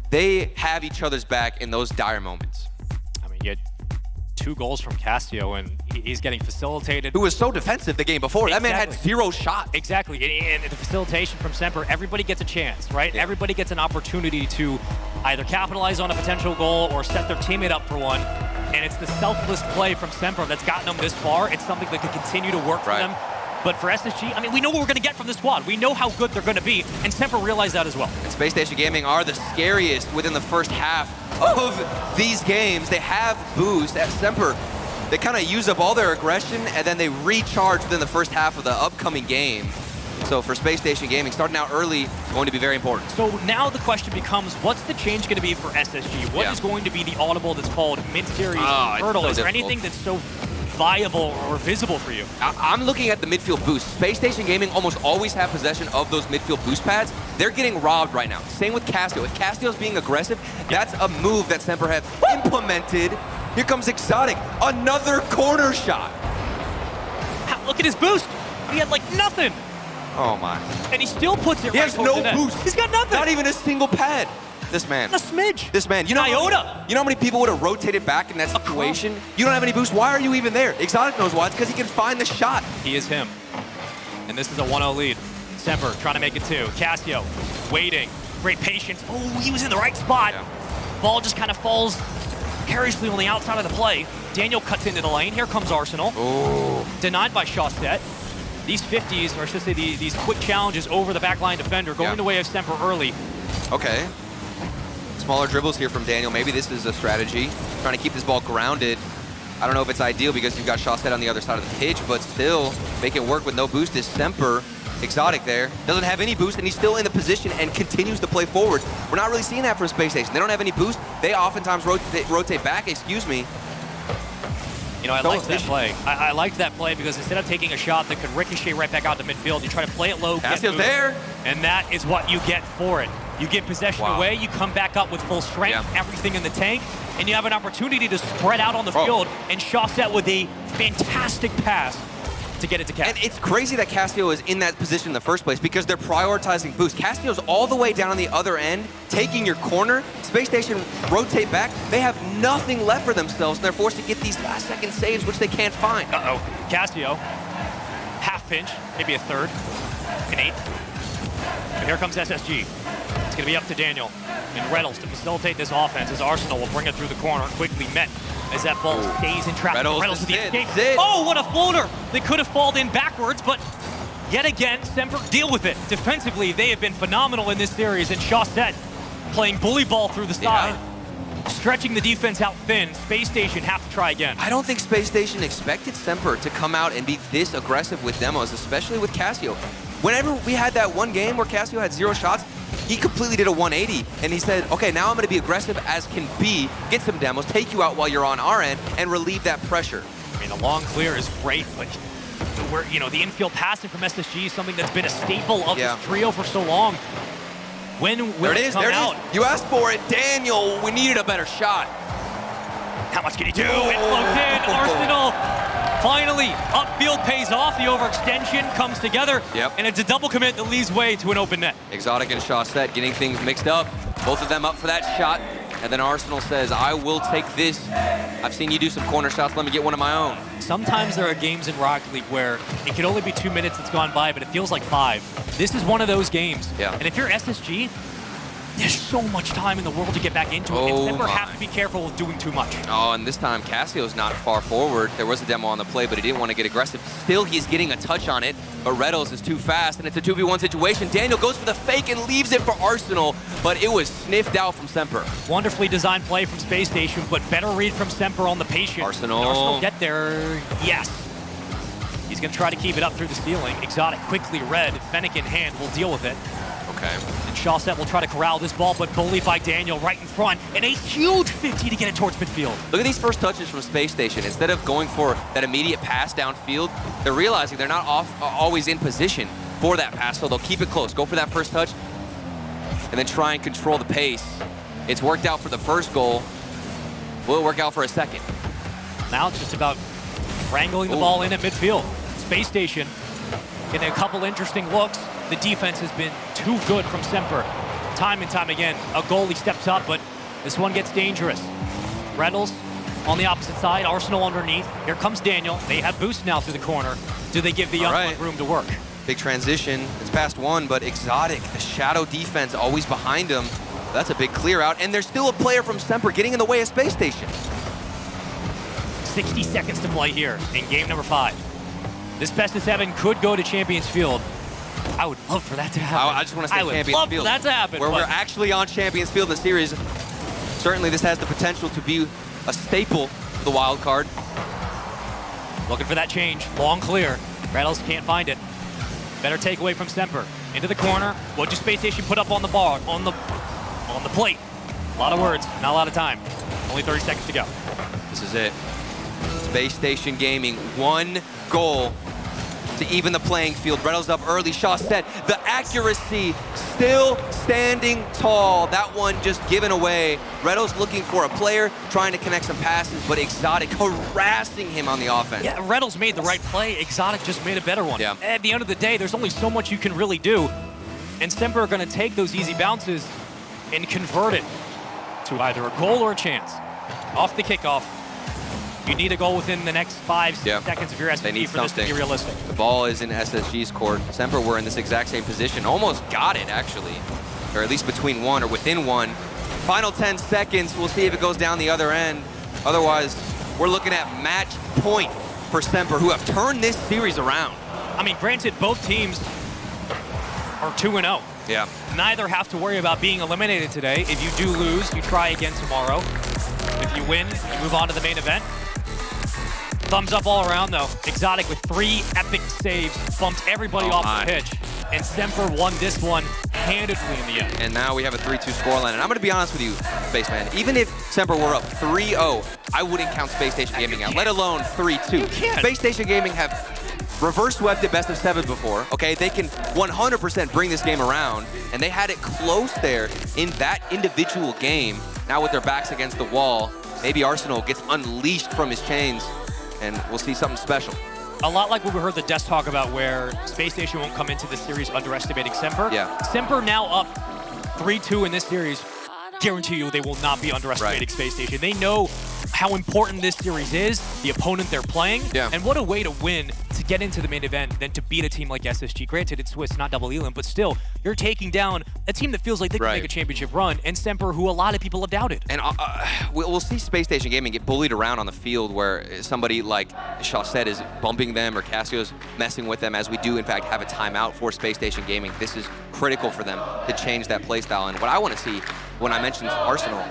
they have each other's back in those dire moments. I mean, you had 2 goals from Cassio, and he's getting facilitated. Who was so defensive the game before. That man had 0 shots. Exactly, and the facilitation from Semper, everybody gets a chance, right? Yeah. Everybody gets an opportunity to either capitalize on a potential goal or set their teammate up for one. And it's the selfless play from Semper that's gotten them this far. It's something that could continue to work for them. But for SSG, I mean, we know what we're going to get from this squad. We know how good they're going to be, and Semper realized that as well. And Space Station Gaming are the scariest within the first half of these games. They have boost at Semper. They kind of use up all their aggression, and then they recharge within the first half of the upcoming game. So for Space Station Gaming, starting out early is going to be very important. So now the question becomes, what's the change going to be for SSG? What is going to be the audible that's called mid-series hurdle? Is there anything that's so viable or visible for you? I'm looking at the midfield boost. Space Station Gaming almost always have possession of those midfield boost pads. They're getting robbed right now. Same with Cassio. If Cassio's being aggressive, that's a move that Semper have implemented. Here comes Exotic. Another corner shot. Look at his boost. He had like nothing. Oh my. And he still puts it He has no boost. He's got nothing. Not even a single pad. This man. A smidge. This man. You know, iota. You know how many people would have rotated back in that situation? You don't have any boost. Why are you even there? Exotic knows why. It's because he can find the shot. He is him. And this is a 1-0 lead. Semper trying to make it 2. Cassio waiting. Great patience. Oh, he was in the right spot. Ball just kind of falls precariously on the outside of the play. Daniel cuts into the lane. Here comes Arsenal. Oh. Denied by Shawset. these 50s, or I should say these quick challenges over the backline defender, going the way of Semper early. Okay. Smaller dribbles here from Daniel. Maybe this is a strategy. Trying to keep this ball grounded. I don't know if it's ideal because you've got Shawset on the other side of the pitch, but still make it work with no boost is Semper. Exotic there. Doesn't have any boost, and he's still in the position and continues to play forward. We're not really seeing that from Spacestation. They don't have any boost. They oftentimes rotate back, excuse me. You know, I liked that play. I liked that play because instead of taking a shot that could ricochet right back out to midfield, you try to play it low, Cassio's there. And that is what you get for it. You get possession away, you come back up with full strength, everything in the tank, and you have an opportunity to spread out on the field, and Shawset with a fantastic pass to get it to Cassio. And it's crazy that Cassio is in that position in the first place because they're prioritizing boost. Cassio's all the way down on the other end, taking your corner. Spacestation rotate back. They have nothing left for themselves, and they're forced to get these last-second saves, which they can't find. Cassio, half pinch, maybe a third, an eighth. And here comes SSG. It's going to be up to Daniel and Reynolds to facilitate this offense as Arsenal will bring it through the corner, quickly met as that ball stays in traffic. Reynolds with the escape. Oh, what a floater! They could have fallen in backwards, but yet again, Semper deal with it. Defensively, they have been phenomenal in this series, and Shawset playing bully ball through the side, stretching the defense out thin. Spacestation have to try again. I don't think Spacestation expected Semper to come out and be this aggressive with demos, especially with Cassio. Whenever we had that one game where Cassio had 0 shots, he completely did a 180, and he said, okay, now I'm going to be aggressive as can be, get some demos, take you out while you're on our end, and relieve that pressure. I mean, a long clear is great, but the infield passing from SSG is something that's been a staple of this trio for so long. When will it come out? You asked for it, Daniel. We needed a better shot. How much can he do? It floats in. Arsenal finally upfield pays off. The overextension comes together, and it's a double commit that leaves way to an open net. Exotic and Shawset getting things mixed up. Both of them up for that shot. And then Arsenal says, I will take this. I've seen you do some corner shots. Let me get one of my own. Sometimes there are games in Rocket League where it can only be 2 minutes that's gone by, but it feels like 5. This is one of those games. And if you're SSG, there's so much time in the world to get back into it. And Semper have to be careful with doing too much. And this time Cassio's not far forward. There was a demo on the play, but he didn't want to get aggressive. Still, he's getting a touch on it, but Reynolds is too fast, and it's a 2v1 situation. Daniel goes for the fake and leaves it for Arsenal, but it was sniffed out from Semper. Wonderfully designed play from Spacestation, but better read from Semper on the patient. Arsenal get there, yes. He's going to try to keep it up through the ceiling. Exotic quickly read. Fennec in hand will deal with it. And Shawset will try to corral this ball, but bullied by Daniel right in front. And a huge 50 to get it towards midfield. Look at these first touches from Spacestation. Instead of going for that immediate pass downfield, they're realizing they're not always in position for that pass, so they'll keep it close. Go for that first touch, and then try and control the pace. It's worked out for the first goal. Will it work out for a second? Now it's just about wrangling the ball in at midfield. Spacestation getting a couple interesting looks. The defense has been too good from Semper. Time and time again, a goalie steps up, but this one gets dangerous. Reynolds on the opposite side, Arsenal underneath. Here comes Daniel. They have boost now through the corner. Do they give the young one room to work? Big transition. It's past one, but Exotic, the shadow defense always behind him. That's a big clear out, and there's still a player from Semper getting in the way of Spacestation. 60 seconds to play here in game number 5. This best of 7 could go to Champions Field. I would love for that to happen. I just want to say Champions Field. I would love for that to happen. Where we're actually on Champions Field in the series. Certainly this has the potential to be a staple for the wild card. Looking for that change. Long clear. Reynolds can't find it. Better takeaway from Semper. Into the corner. What does Spacestation put up on the bar? On the plate. A lot of words, not a lot of time. Only 30 seconds to go. This is it. Spacestation Gaming, 1 goal to even the playing field. Reynolds up early, Shawset. The accuracy still standing tall. That one just given away. Reynolds looking for a player, trying to connect some passes, but Exotic harassing him on the offense. Yeah, Reynolds made the right play. Exotic just made a better one. At the end of the day, there's only so much you can really do. And Semper are going to take those easy bounces and convert it to either a goal or a chance. Off the kickoff. You need a goal within the next 5 seconds of your SSG for this to be realistic. The ball is in SSG's court. Semper were in this exact same position. Almost got it, actually. Or at least between 1 or within 1. Final 10 seconds. We'll see if it goes down the other end. Otherwise, we're looking at match point for Semper, who have turned this series around. I mean, granted, both teams are 2-0. Yeah. Neither have to worry about being eliminated today. If you do lose, you try again tomorrow. If you win, you move on to the main event. Thumbs up all around, though. Exotic with 3 epic saves, bumped everybody off the pitch. And Semper won this one handedly in the end. And now we have a 3-2 scoreline. And I'm going to be honest with you, Spaceman. Even if Semper were up 3-0, I wouldn't count Spacestation Gaming out, let alone 3-2. Spacestation Gaming have reverse swept at best of 7 before, okay? They can 100% bring this game around, and they had it close there in that individual game. Now with their backs against the wall, maybe Arsenal gets unleashed from his chains, and we'll see something special. A lot like what we heard the desk talk about, where Spacestation won't come into this series underestimating Semper. Yeah. Semper now up 3-2 in this series. Guarantee you they will not be underestimating Spacestation. They know how important this series is, the opponent they're playing, and what a way to win, to get into the main event than to beat a team like SSG. Granted, it's Swiss, not double elim, but still, you're taking down a team that feels like they can make a championship run, and Semper, who a lot of people have doubted. And we'll see Spacestation Gaming get bullied around on the field where somebody like Chaussette is bumping them or Cassio's messing with them, as we do, in fact, have a timeout for Spacestation Gaming. This is critical for them to change that playstyle. And what I want to see when I mentioned Arsenal,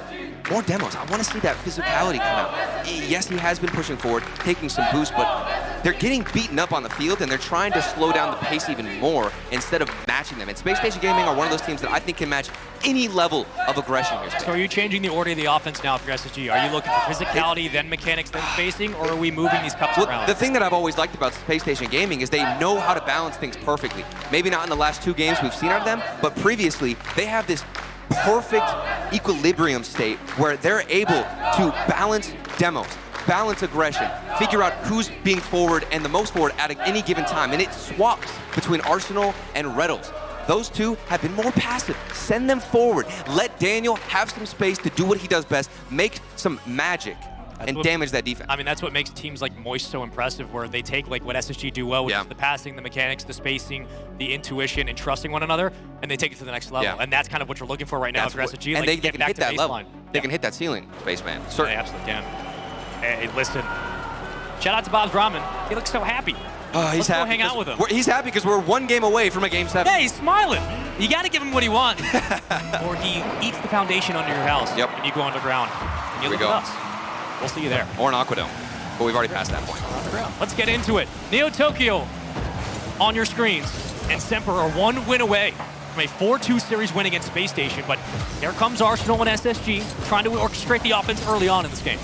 more demos. I want to see that physicality come out. Yes, he has been pushing forward, taking some boost, but they're getting beaten up on the field, and they're trying to slow down the pace even more instead of matching them. And Spacestation Gaming are one of those teams that I think can match any level of aggression here. So are you changing the order of the offense now for SSG? Are you looking for physicality, then mechanics, then spacing, or are we moving these cups around? The thing that I've always liked about Spacestation Gaming is they know how to balance things perfectly. Maybe not in the last 2 games we've seen out of them, but previously they have this perfect equilibrium state where they're able to balance demos, balance aggression, figure out who's being forward and the most forward at any given time. And it swaps between Arsenal and Reynolds. Those two have been more passive. Send them forward. Let Daniel have some space to do what he does best, make some magic, and damage that defense. I mean, that's what makes teams like Moist so impressive, where they take like what SSG do well, which is the passing, the mechanics, the spacing, the intuition, and trusting one another, and they take it to the next level. And that's kind of what you're looking for right now for SSG. And like, they can hit that level. They can hit that ceiling, Spaceman. Certainly. They absolutely can. Hey, listen, shout out to Bob's Ramen. He looks so happy. Oh, he's Let's happy. Go hang out with him. He's happy because we're 1 game away from a Game 7. Yeah, he's smiling. You got to give him what he wants. Or he eats the foundation under your house. Yep. And you go underground. And you Here we look go. at us. We'll see you there. Or an Aquadome. But we've already passed that point. Let's get into it. Neo Tokyo on your screens. And Semper are 1 win away from a 4-2 series win against Spacestation. But here comes Arsenal and SSG trying to orchestrate the offense early on in this game.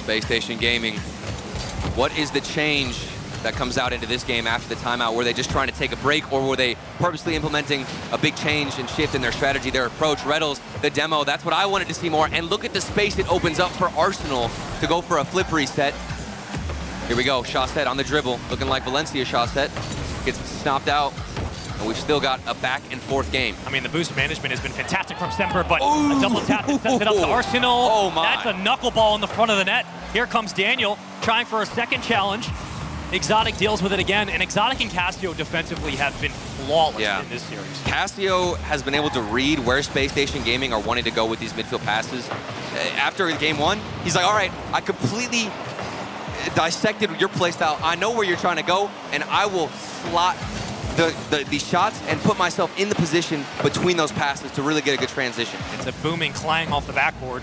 Spacestation Gaming. What is the change that comes out into this game after the timeout? Were they just trying to take a break, or were they purposely implementing a big change and shift in their strategy, their approach? Reynolds, the demo, that's what I wanted to see more. And look at the space it opens up for Arsenal to go for a flip reset. Here we go, Chaussette on the dribble, looking like Valencia Chaussette. Gets stopped out, and we've still got a back and forth game. I mean, the boost management has been fantastic from Semper, but a double tap that sets it up to Arsenal. Oh my. That's a knuckleball in the front of the net. Here comes Daniel, trying for a second challenge. Exotic deals with it again, and Exotic and Cassio defensively have been flawless in this series. Cassio has been able to read where Spacestation Gaming are wanting to go with these midfield passes. After game 1, he's like, all right, I completely dissected your playstyle. I know where you're trying to go, and I will slot the shots and put myself in the position between those passes to really get a good transition. It's a booming clang off the backboard.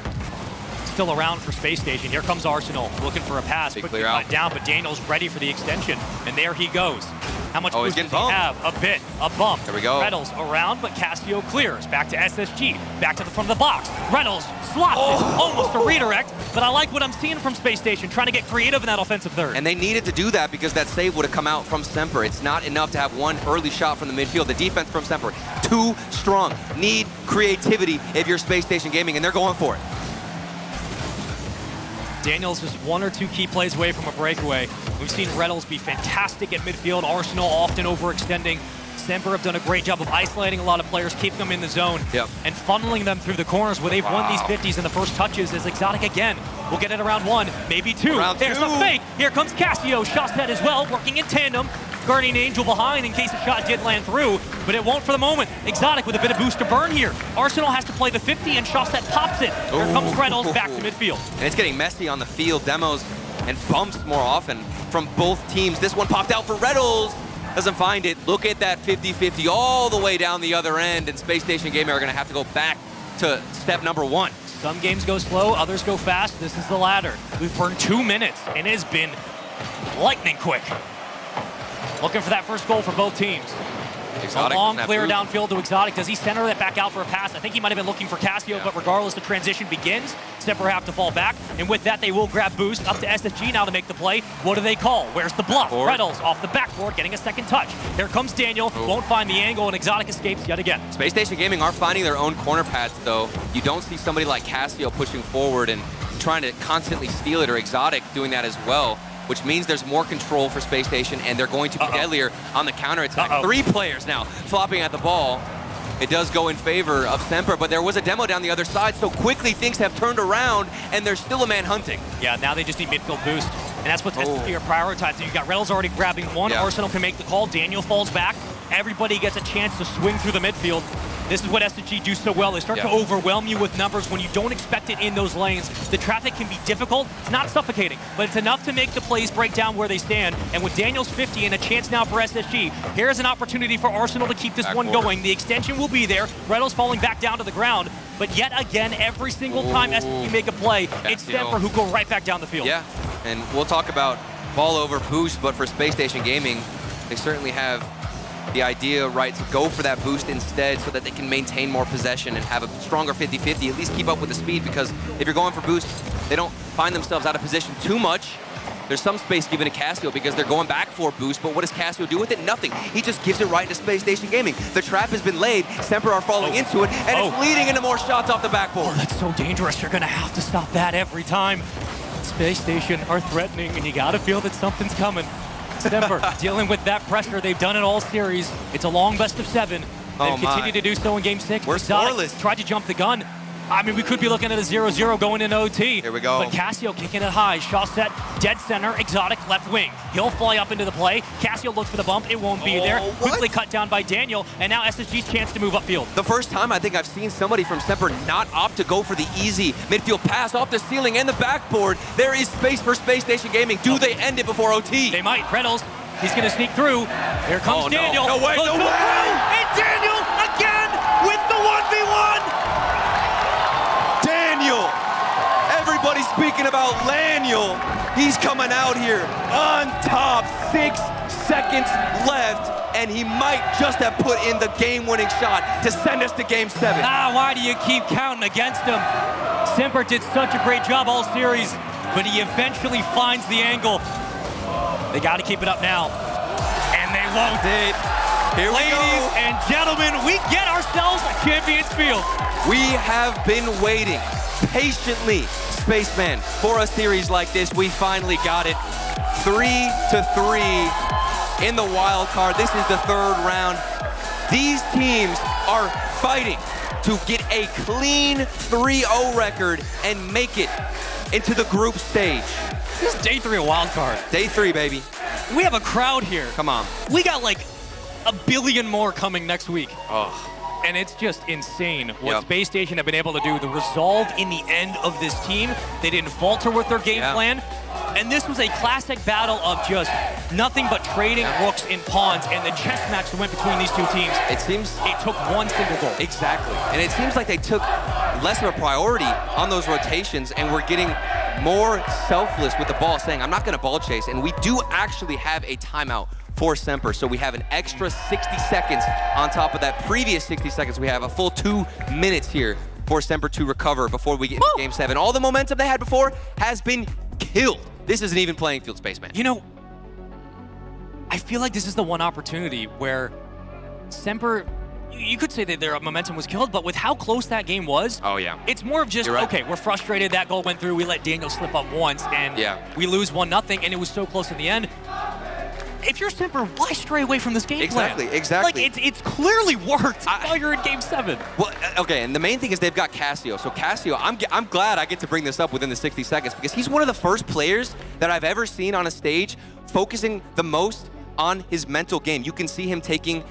Still around for Spacestation. Here comes Arsenal looking for a pass. Quickly cut down, but Daniel's ready for the extension. And there he goes. How much boost does he have? A bit, a bump. There we go. Reynolds around, but Cassio clears. Back to SSG. Back to the front of the box. Reynolds slots it. Almost a redirect, but I like what I'm seeing from Spacestation, trying to get creative in that offensive third. And they needed to do that because that save would have come out from Semper. It's not enough to have one early shot from the midfield. The defense from Semper, too strong. Need creativity if you're Spacestation Gaming, and they're going for it. Daniel's just 1 or 2 key plays away from a breakaway. We've seen Reynolds be fantastic at midfield. Arsenal often overextending. Semper have done a great job of isolating a lot of players, keeping them in the zone, and funneling them through the corners where they've won these 50s in the first touches. As Exotic again will get it around 1, maybe 2. There's a fake. Here comes Cassio. Chaussette as well, working in tandem. Guardian Angel behind in case a shot did land through, but it won't for the moment. Exotic with a bit of boost to burn here. Arsenal has to play the 50, and Chaussette pops it. Here comes Reynolds back to midfield. And it's getting messy on the field. Demos and bumps more often from both teams. This one popped out for Reddles. Doesn't find it. Look at that 50-50 all the way down the other end, and Spacestation Gaming are going to have to go back to step number 1. Some games go slow, others go fast. This is the latter. We've burned 2 minutes, and it has been lightning quick. Looking for that first goal for both teams. Exotic a long clear downfield to Exotic. Does he center that back out for a pass? I think he might have been looking for Casio, but regardless, the transition begins. SMPR have to fall back, and with that, they will grab boost up to SSG now to make the play. What do they call? Where's the bluff? Reddles off the backboard, getting a second touch. Here comes Daniel, won't find the angle, and Exotic escapes yet again. Spacestation Gaming are finding their own corner paths, though. You don't see somebody like Casio pushing forward and trying to constantly steal it, or Exotic doing that as well, which means there's more control for Spacestation, and they're going to be deadlier on the counterattack. 3 players now flopping at the ball. It does go in favor of SMPR, but there was a demo down the other side, so quickly things have turned around, and there's still a man hunting. Yeah, now they just need midfield boost, and that's what SSG are prioritizing. You've got Reynolds already grabbing one. Arsenal can make the call. Daniel falls back. Everybody gets a chance to swing through the midfield. This is what SSG do so well. They start to overwhelm you with numbers when you don't expect it in those lanes. The traffic can be difficult. It's not suffocating, but it's enough to make the plays break down where they stand. And with Daniel's 50 and a chance now for SSG, here's an opportunity for Arsenal to keep this one going. The extension will be there. Reynolds falling back down to the ground. But yet again, every single time SSG make a play, it's SMPR who go right back down the field. Yeah, and we'll talk about ball over boost, but for Spacestation Gaming, they certainly have the idea, right, to go for that boost instead so that they can maintain more possession and have a stronger 50-50, at least keep up with the speed, because if you're going for boost, they don't find themselves out of position too much. There's some space given to Casio because they're going back for boost, but what does Casio do with it? Nothing. He just gives it right into Spacestation Gaming. The trap has been laid, SMPR are falling into it, and it's leading into more shots off the backboard. Oh, that's so dangerous. You're gonna have to stop that every time. Spacestation are threatening, and you gotta feel that something's coming. SMPR dealing with that pressure. They've done it all series. It's a long best of 7. They've continued to do so in Game 6. We're scoreless. Tried to jump the gun. I mean, we could be looking at a 0-0 going into OT. Here we go. But Casio kicking it high. Shot set, dead center, Exotic left wing. He'll fly up into the play. Casio looks for the bump. It won't be there. Quickly cut down by Daniel, and now SSG's chance to move upfield. The first time I think I've seen somebody from SMPR not opt to go for the easy midfield pass off the ceiling and the backboard. There is space for Spacestation Gaming. Do they end it before OT? They might. Reynolds, he's going to sneak through. Here comes Daniel. No way, no way! And Daniel again with the 1v1! Daniel! Everybody's speaking about Laniel. He's coming out here on top. 6 seconds left, and he might just have put in the game-winning shot to send us to Game 7. Why do you keep counting against him? SMPR did such a great job all series, but he eventually finds the angle. They got to keep it up now, and they won't. Here we go. Ladies and gentlemen, we get ourselves a Champions Field. We have been waiting patiently, Spaceman, for a series like this. We finally got it. 3-3 in the wild card. This is the 3rd round. These teams are fighting to get a clean 3-0 record and make it into the group stage. This is day 3 of wild card. Day 3, baby. We have a crowd here. Come on. We got like a billion more coming next week. Oh. And it's just insane what Spacestation have been able to do. The resolve in the end of this team. They didn't falter with their game plan. And this was a classic battle of just nothing but trading rooks and pawns, and the chess match that went between these 2 teams. It seems it took 1 single goal. Exactly. And it seems like they took less of a priority on those rotations, and we're getting more selfless with the ball, saying, I'm not going to ball chase. And we do actually have a timeout for SMPR, so we have an extra 60 seconds on top of that previous 60 seconds. We have a full 2 minutes here for SMPR to recover before we get into Game 7. All the momentum they had before has been killed. This is an even playing field, Spaceman. You know, I feel like this is the one opportunity where SMPR, you could say that their momentum was killed, but with how close that game was, it's more of just, okay, we're frustrated, that goal went through, we let Daniel slip up once, and we lose 1-0, and it was so close in the end. If you're SMPR, why stray away from this game plan? Exactly. Like, it's clearly worked while you're in Game 7. Well, okay, and the main thing is they've got Casio. So Casio, I'm glad I get to bring this up within the 60 seconds because he's one of the first players that I've ever seen on a stage focusing the most on his mental game. You can see him taking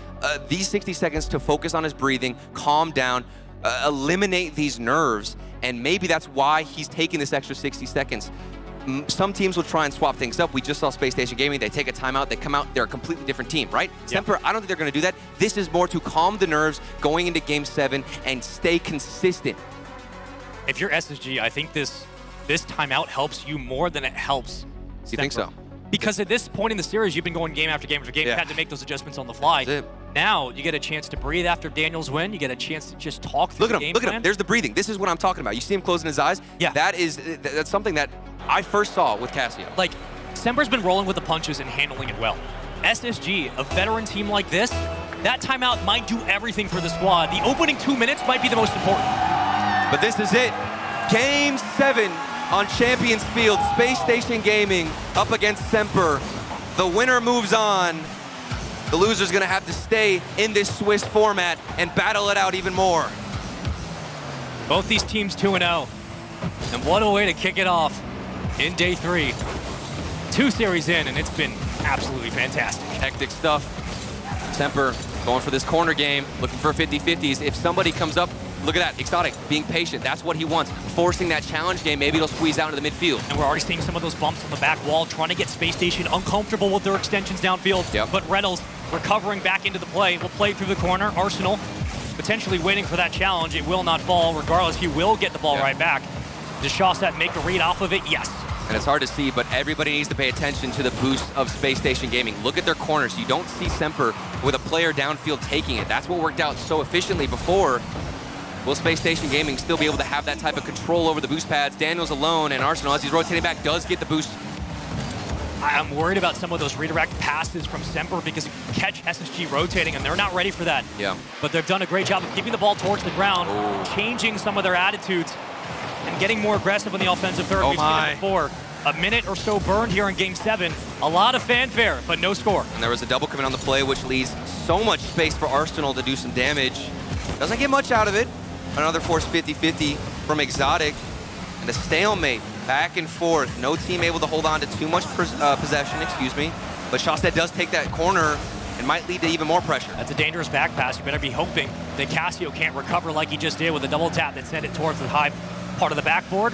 these 60 seconds to focus on his breathing, calm down, eliminate these nerves, and maybe that's why he's taking this extra 60 seconds. some teams will try and swap things up. We just saw Spacestation Gaming. They take a timeout. They come out. They're a completely different team, right? Yep. SMPR, I don't think they're going to do that. This is more to calm the nerves going into Game 7 and stay consistent. If you're SSG, I think this timeout helps you more than it helps SMPR. You think so? Because at this point in the series, you've been going game after game after game. Yeah. You've had to make those adjustments on the fly. That's it. Now you get a chance to breathe after Daniel's win. You get a chance to just talk through the game Look at plan. him. There's the breathing. This is what I'm talking about. You see him closing his eyes? Yeah. That's something that I first saw with Cassio. Like, SMPR's been rolling with the punches and handling it well. SSG, a veteran team like this, that timeout might do everything for the squad. The opening 2 minutes might be the most important. But this is it. Game 7 on Champions Field. Spacestation Gaming up against SMPR. The winner moves on. The loser's gonna have to stay in this Swiss format and battle it out even more. Both these teams 2-0. And what a way to kick it off in day 3. 2 series in, and it's been absolutely fantastic. Hectic stuff. SMPR going for this corner game, looking for 50-50s. If somebody comes up, look at that, Exotic being patient. That's what he wants. Forcing that challenge game, maybe it'll squeeze out into the midfield. And we're already seeing some of those bumps on the back wall, trying to get Spacestation uncomfortable with their extensions downfield. Yep. But Reynolds recovering back into the play, will play through the corner. Arsenal potentially waiting for that challenge. It will not fall. Regardless, he will get the ball right back. Does Shawset make a read off of it? Yes. And it's hard to see, but everybody needs to pay attention to the boost of Spacestation Gaming. Look at their corners. You don't see SMPR with a player downfield taking it. That's what worked out so efficiently before. Will Spacestation Gaming still be able to have that type of control over the boost pads? Daniel's alone, and Arsenal, as he's rotating back, does get the boost. I'm worried about some of those redirect passes from SMPR because you catch SSG rotating, and they're not ready for that. Yeah. But they've done a great job of keeping the ball towards the ground, changing some of their attitudes, and getting more aggressive on the offensive third. We've seen it before. A minute or so burned here in Game 7. A lot of fanfare, but no score. And there was a double coming on the play, which leaves so much space for Arsenal to do some damage. Doesn't get much out of it. Another force 50-50 from Exotic. And a stalemate, back and forth. No team able to hold on to too much possession, excuse me. But Shawset does take that corner and might lead to even more pressure. That's a dangerous back pass. You better be hoping that Cassio can't recover like he just did with a double tap that sent it towards the high part of the backboard.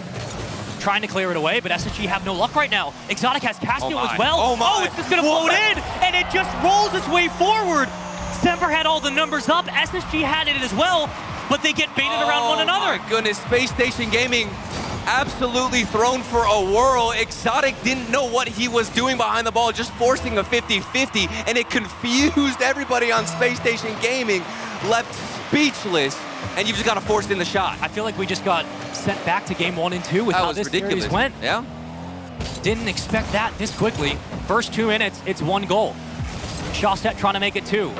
Trying to clear it away, but SSG have no luck right now. Exotic has Cassio as well. Oh, it's just gonna float in, and it just rolls its way forward. SMPR had all the numbers up. SSG had it as well, but they get baited around one another. Oh my goodness, Spacestation Gaming absolutely thrown for a whirl. Exotic didn't know what he was doing behind the ball, just forcing a 50-50, and it confused everybody on Spacestation Gaming, left speechless, and you've just got to force in the shot. I feel like we just got sent back to Game 1 and 2 with how this series went. Yeah. Didn't expect that this quickly. First 2 minutes, it's 1 goal. Shawset trying to make it 2.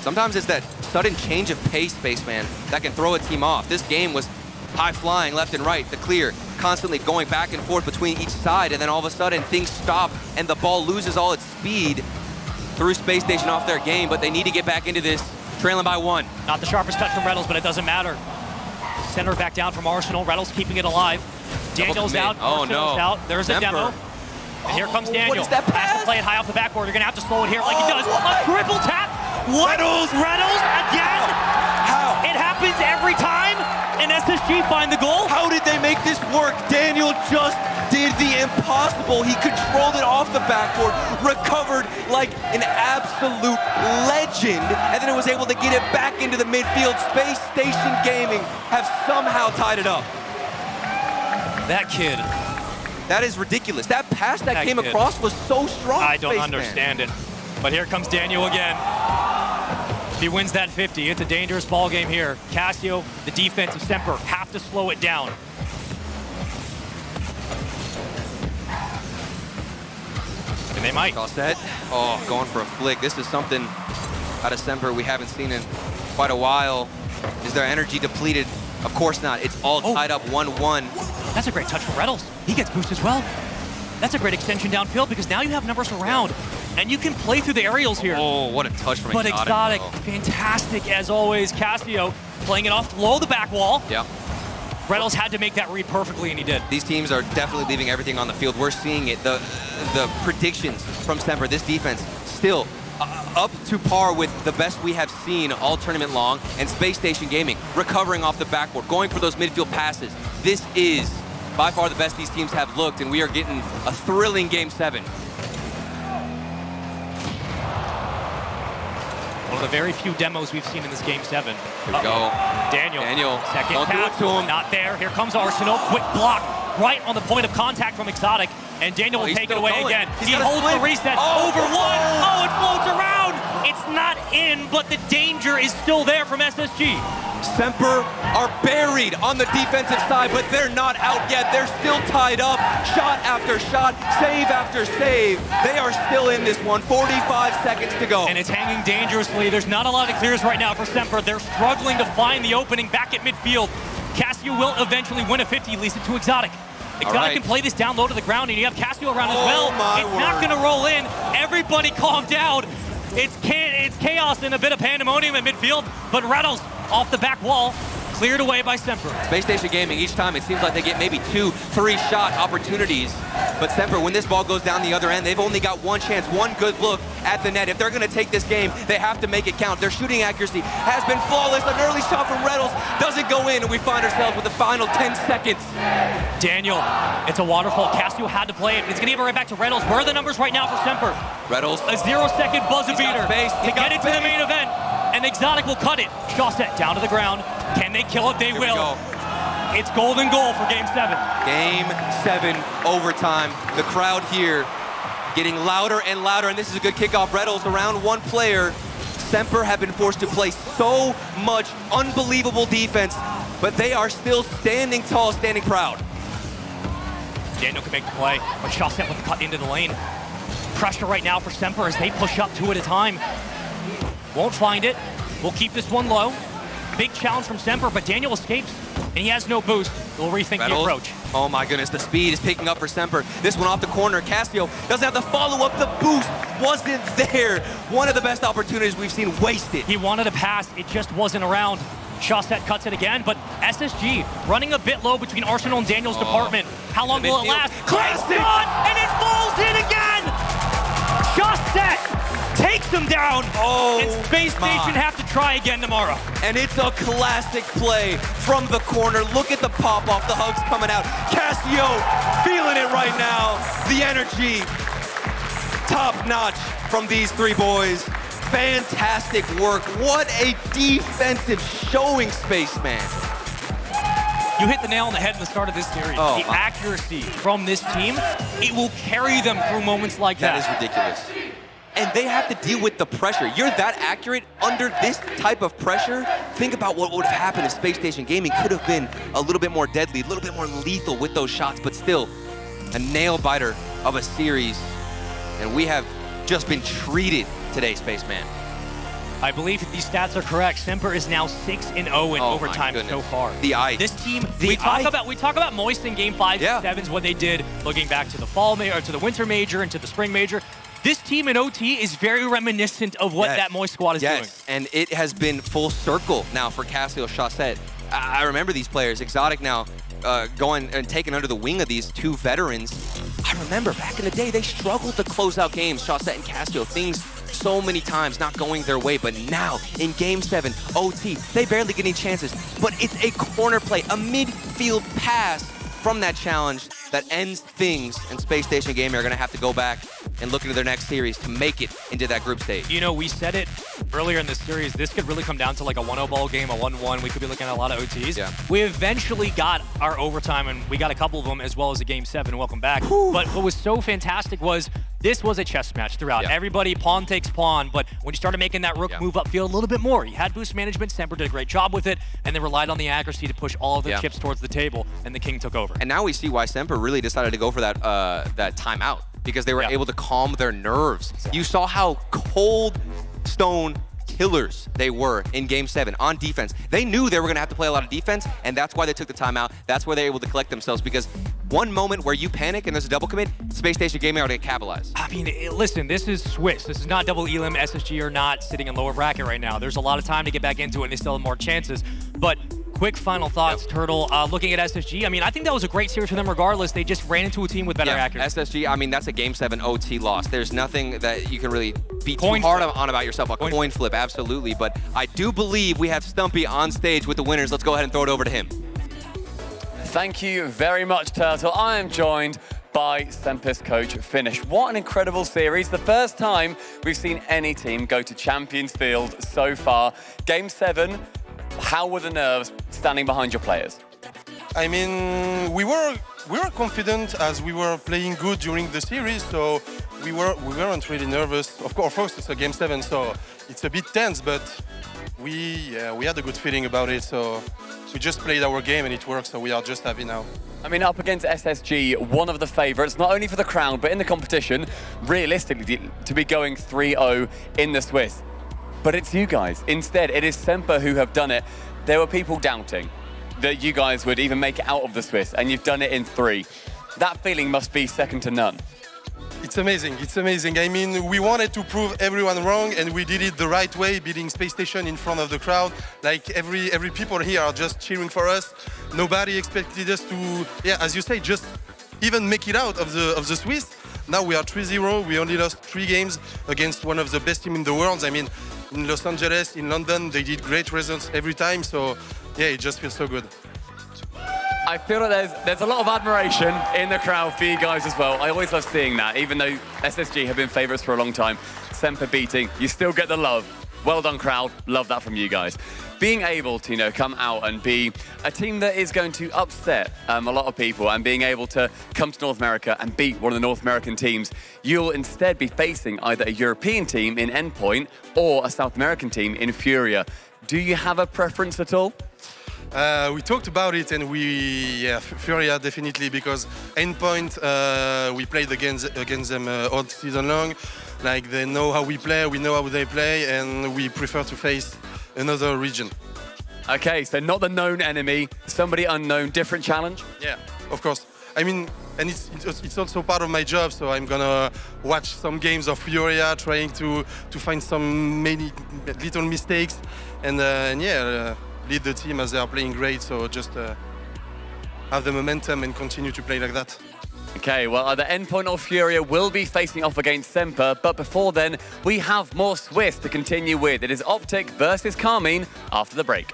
Sometimes it's that sudden change of pace, Spaceman, that can throw a team off. This game was high flying left and right, the clear, constantly going back and forth between each side, and then all of a sudden things stop and the ball loses all its speed. Threw Spacestation off their game, but they need to get back into this, trailing by 1. Not the sharpest touch from Reynolds, but it doesn't matter. Center back down from Arsenal. Reynolds keeping it alive. Daniel's out. Oh no. Out. There's a demo. And here comes Daniel. What is that pass? Has to play it high off the backboard. You're going to have to slow it here like he does. A triple tap. What? Reynolds again? How? It happens every time. And SSG find the goal. How did they make this work? Daniel just did the impossible. He controlled it off the backboard, recovered like an absolute legend, and then it was able to get it back into the midfield. Spacestation Gaming have somehow tied it up. That kid. That is ridiculous. That pass that came across was so strong. I don't understand it. But here comes Daniel again. If he wins that 50, it's a dangerous ball game here. Cassio, the defense of SMPR, have to slow it down. And they might. All set. Oh, going for a flick. This is something out of SMPR we haven't seen in quite a while. Is their energy depleted? Of course not. It's all tied up 1-1. That's a great touch from Reynolds. He gets boost as well. That's a great extension downfield because now you have numbers around and you can play through the aerials here. Oh, what a touch from Exotic. But Exotic, fantastic as always. Cassio playing it off below the back wall. Yeah. Reynolds had to make that read perfectly, and he did. These teams are definitely leaving everything on the field. We're seeing it. The predictions from SMPR, this defense still up to par with the best we have seen all tournament long, and Spacestation Gaming recovering off the backboard, going for those midfield passes. This is by far the best these teams have looked, and we are getting a thrilling Game 7. One of the very few demos we've seen in this Game 7. Here we go. Daniel. Don't Second do tap. it to him. Not there. Here comes Arsenal. Quick block right on the point of contact from Exotic. And Daniel will take it away again. He holds the reset over one. Oh, it floats around. It's not in, but the danger is still there from SSG. Semper are buried on the defensive side, but they're not out yet. They're still tied up. Shot after shot, save after save. They are still in this one. 45 seconds to go. And it's hanging dangerously. There's not a lot of clears right now for Semper. They're struggling to find the opening back at midfield. Cassio will eventually win a 50, leads it to Exotic. Exotic can play this down low to the ground, and you have Cassio around as well. It's not going to roll in. Everybody calm down. It's chaos and a bit of pandemonium in midfield, but Rattles off the back wall, cleared away by Semper. Spacestation Gaming, each time it seems like they get maybe 2-3 shot opportunities. But Semper, when this ball goes down the other end, they've only got one chance, one good look at the net. If they're going to take this game, they have to make it count. Their shooting accuracy has been flawless. An early shot from Reynolds doesn't go in, and we find ourselves with the final 10 seconds. Daniel, it's a waterfall. Cassio had to play it. It's going to give it right back to Reynolds. Where are the numbers right now for Semper? Reynolds. A 0-second buzzer beater to get it to the main event. And Exotic will cut it. Shawset down to the ground. Can they kill it? They will. It's golden goal for Game 7. Game 7, overtime. The crowd here getting louder and louder, and this is a good kickoff. Reynolds around one player. Semper have been forced to play so much unbelievable defense, but they are still standing tall, standing proud. Daniel can make the play, but Shawset with the cut into the lane. Pressure right now for Semper as they push up 2 at a time. Won't find it. We'll keep this one low. Big challenge from Semper, but Daniel escapes, and he has no boost. We'll rethink the approach. Oh my goodness, the speed is picking up for Semper. This one off the corner. Cassio doesn't have the follow-up. The boost wasn't there. One of the best opportunities we've seen wasted. He wanted to pass. It just wasn't around. Shawset cuts it again, but SSG running a bit low between Arsenal and Daniel's department. How long will it last? Classic! And it falls in again! Shawset takes them down, and Spacestation have to try again tomorrow. And it's a classic play from the corner. Look at the pop-off, the hugs coming out. Cassio feeling it right now. The energy, top-notch from these 3 boys. Fantastic work. What a defensive showing, Spaceman. You hit the nail on the head at the start of this series. The accuracy from this team, it will carry them through moments like that. That is ridiculous. And they have to deal with the pressure. You're that accurate under this type of pressure. Think about what would have happened if Spacestation Gaming could have been a little bit more deadly, a little bit more lethal with those shots, but still a nail-biter of a series. And we have just been treated today, Spaceman. I believe if these stats are correct, Semper is now 6-0 in overtime so far. The ice. This team, we talk about Moist in Game 5 and 7s, what they did, looking back to the fall or to the winter major and to the spring major. This team in OT is very reminiscent of what that Moist squad is doing. And it has been full circle now for Cassio Shawset. I remember these players. Exotic now going and taking under the wing of these 2 veterans. I remember back in the day, they struggled to close out games, Shawset and Cassio. Things so many times not going their way, but now in Game 7, OT, they barely get any chances. But it's a corner play, a midfield pass from that challenge that ends things, and Spacestation Gaming are going to have to go back and look into their next series to make it into that group stage. You know, we said it earlier in this series, this could really come down to like a 1-0 ball game, a 1-1. We could be looking at a lot of OTs. Yeah. We eventually got our overtime, and we got a couple of them as well as a Game 7. Welcome back. But what was so fantastic was this was a chess match throughout. Everybody pawn takes pawn, but when you started making that rook move upfield a little bit more, you had boost management. Semper did a great job with it, and they relied on the accuracy to push all of their chips towards the table, and the king took over. And now we see why Semper really decided to go for that that timeout, because they were able to calm their nerves. You saw how cold stone killers they were in Game 7 on defense. They knew they were going to have to play a lot of defense, and that's why they took the timeout. That's where they're able to collect themselves, because one moment where you panic and there's a double commit, Spacestation Gaming are going to capitalize. I mean, listen, this is Swiss. This is not double elim. SSG are not sitting in lower bracket right now. There's a lot of time to get back into it, and they still have more chances. But quick final thoughts, Turtle. Looking at SSG, I mean, I think that was a great series for them regardless. They just ran into a team with better accuracy. SSG, I mean, that's a Game 7 OT loss. There's nothing that you can really be too hard on about yourself. A coin flip, absolutely. But I do believe we have Stumpy on stage with the winners. Let's go ahead and throw it over to him. Thank you very much, Turtle. I am joined by SMPR's coach, Finish. What an incredible series. The first time we've seen any team go to Champions Field so far. Game 7, how were the nerves standing behind your players? I mean, we were confident as we were playing good during the series, so we weren't really nervous. Of course, it's a game 7, so it's a bit tense, but we had a good feeling about it. So we just played our game and it worked, so we are just happy now. I mean, up against SSG, one of the favourites, not only for the crown, but in the competition, realistically, to be going 3-0 in the Swiss. But it's you guys. Instead, it is SMPR who have done it. There were people doubting that you guys would even make it out of the Swiss, and you've done it in 3. That feeling must be second to none. It's amazing, it's amazing. I mean, we wanted to prove everyone wrong, and we did it the right way, beating Spacestation in front of the crowd. Like, every people here are just cheering for us. Nobody expected us to, as you say, just even make it out of the Swiss. Now we are 3-0, we only lost 3 games against one of the best teams in the world. I mean, in Los Angeles, in London, they did great results every time, so yeah, it just feels so good. I feel like there's a lot of admiration in the crowd for you guys as well. I always love seeing that, even though SSG have been favourites for a long time. SMPR beating, you still get the love. Well done, crowd. Love that from you guys. Being able to, come out and be a team that is going to upset a lot of people, and being able to come to North America and beat one of the North American teams, you'll instead be facing either a European team in Endpoint or a South American team in Furia. Do you have a preference at all? We talked about it, and Furia definitely, because Endpoint, we played against them all season long. Like, they know how we play, we know how they play, and we prefer to face another region. Okay, so not the known enemy, somebody unknown, different challenge? Yeah, of course. I mean, and it's also part of my job, so I'm gonna watch some games of Furia, trying to find some many little mistakes, and lead the team as they are playing great, so just have the momentum and continue to play like that. Okay, well, either Endpoint or Furia will be facing off against SMPR, but before then, we have more Swiss to continue with. It is Optic versus Carmine after the break.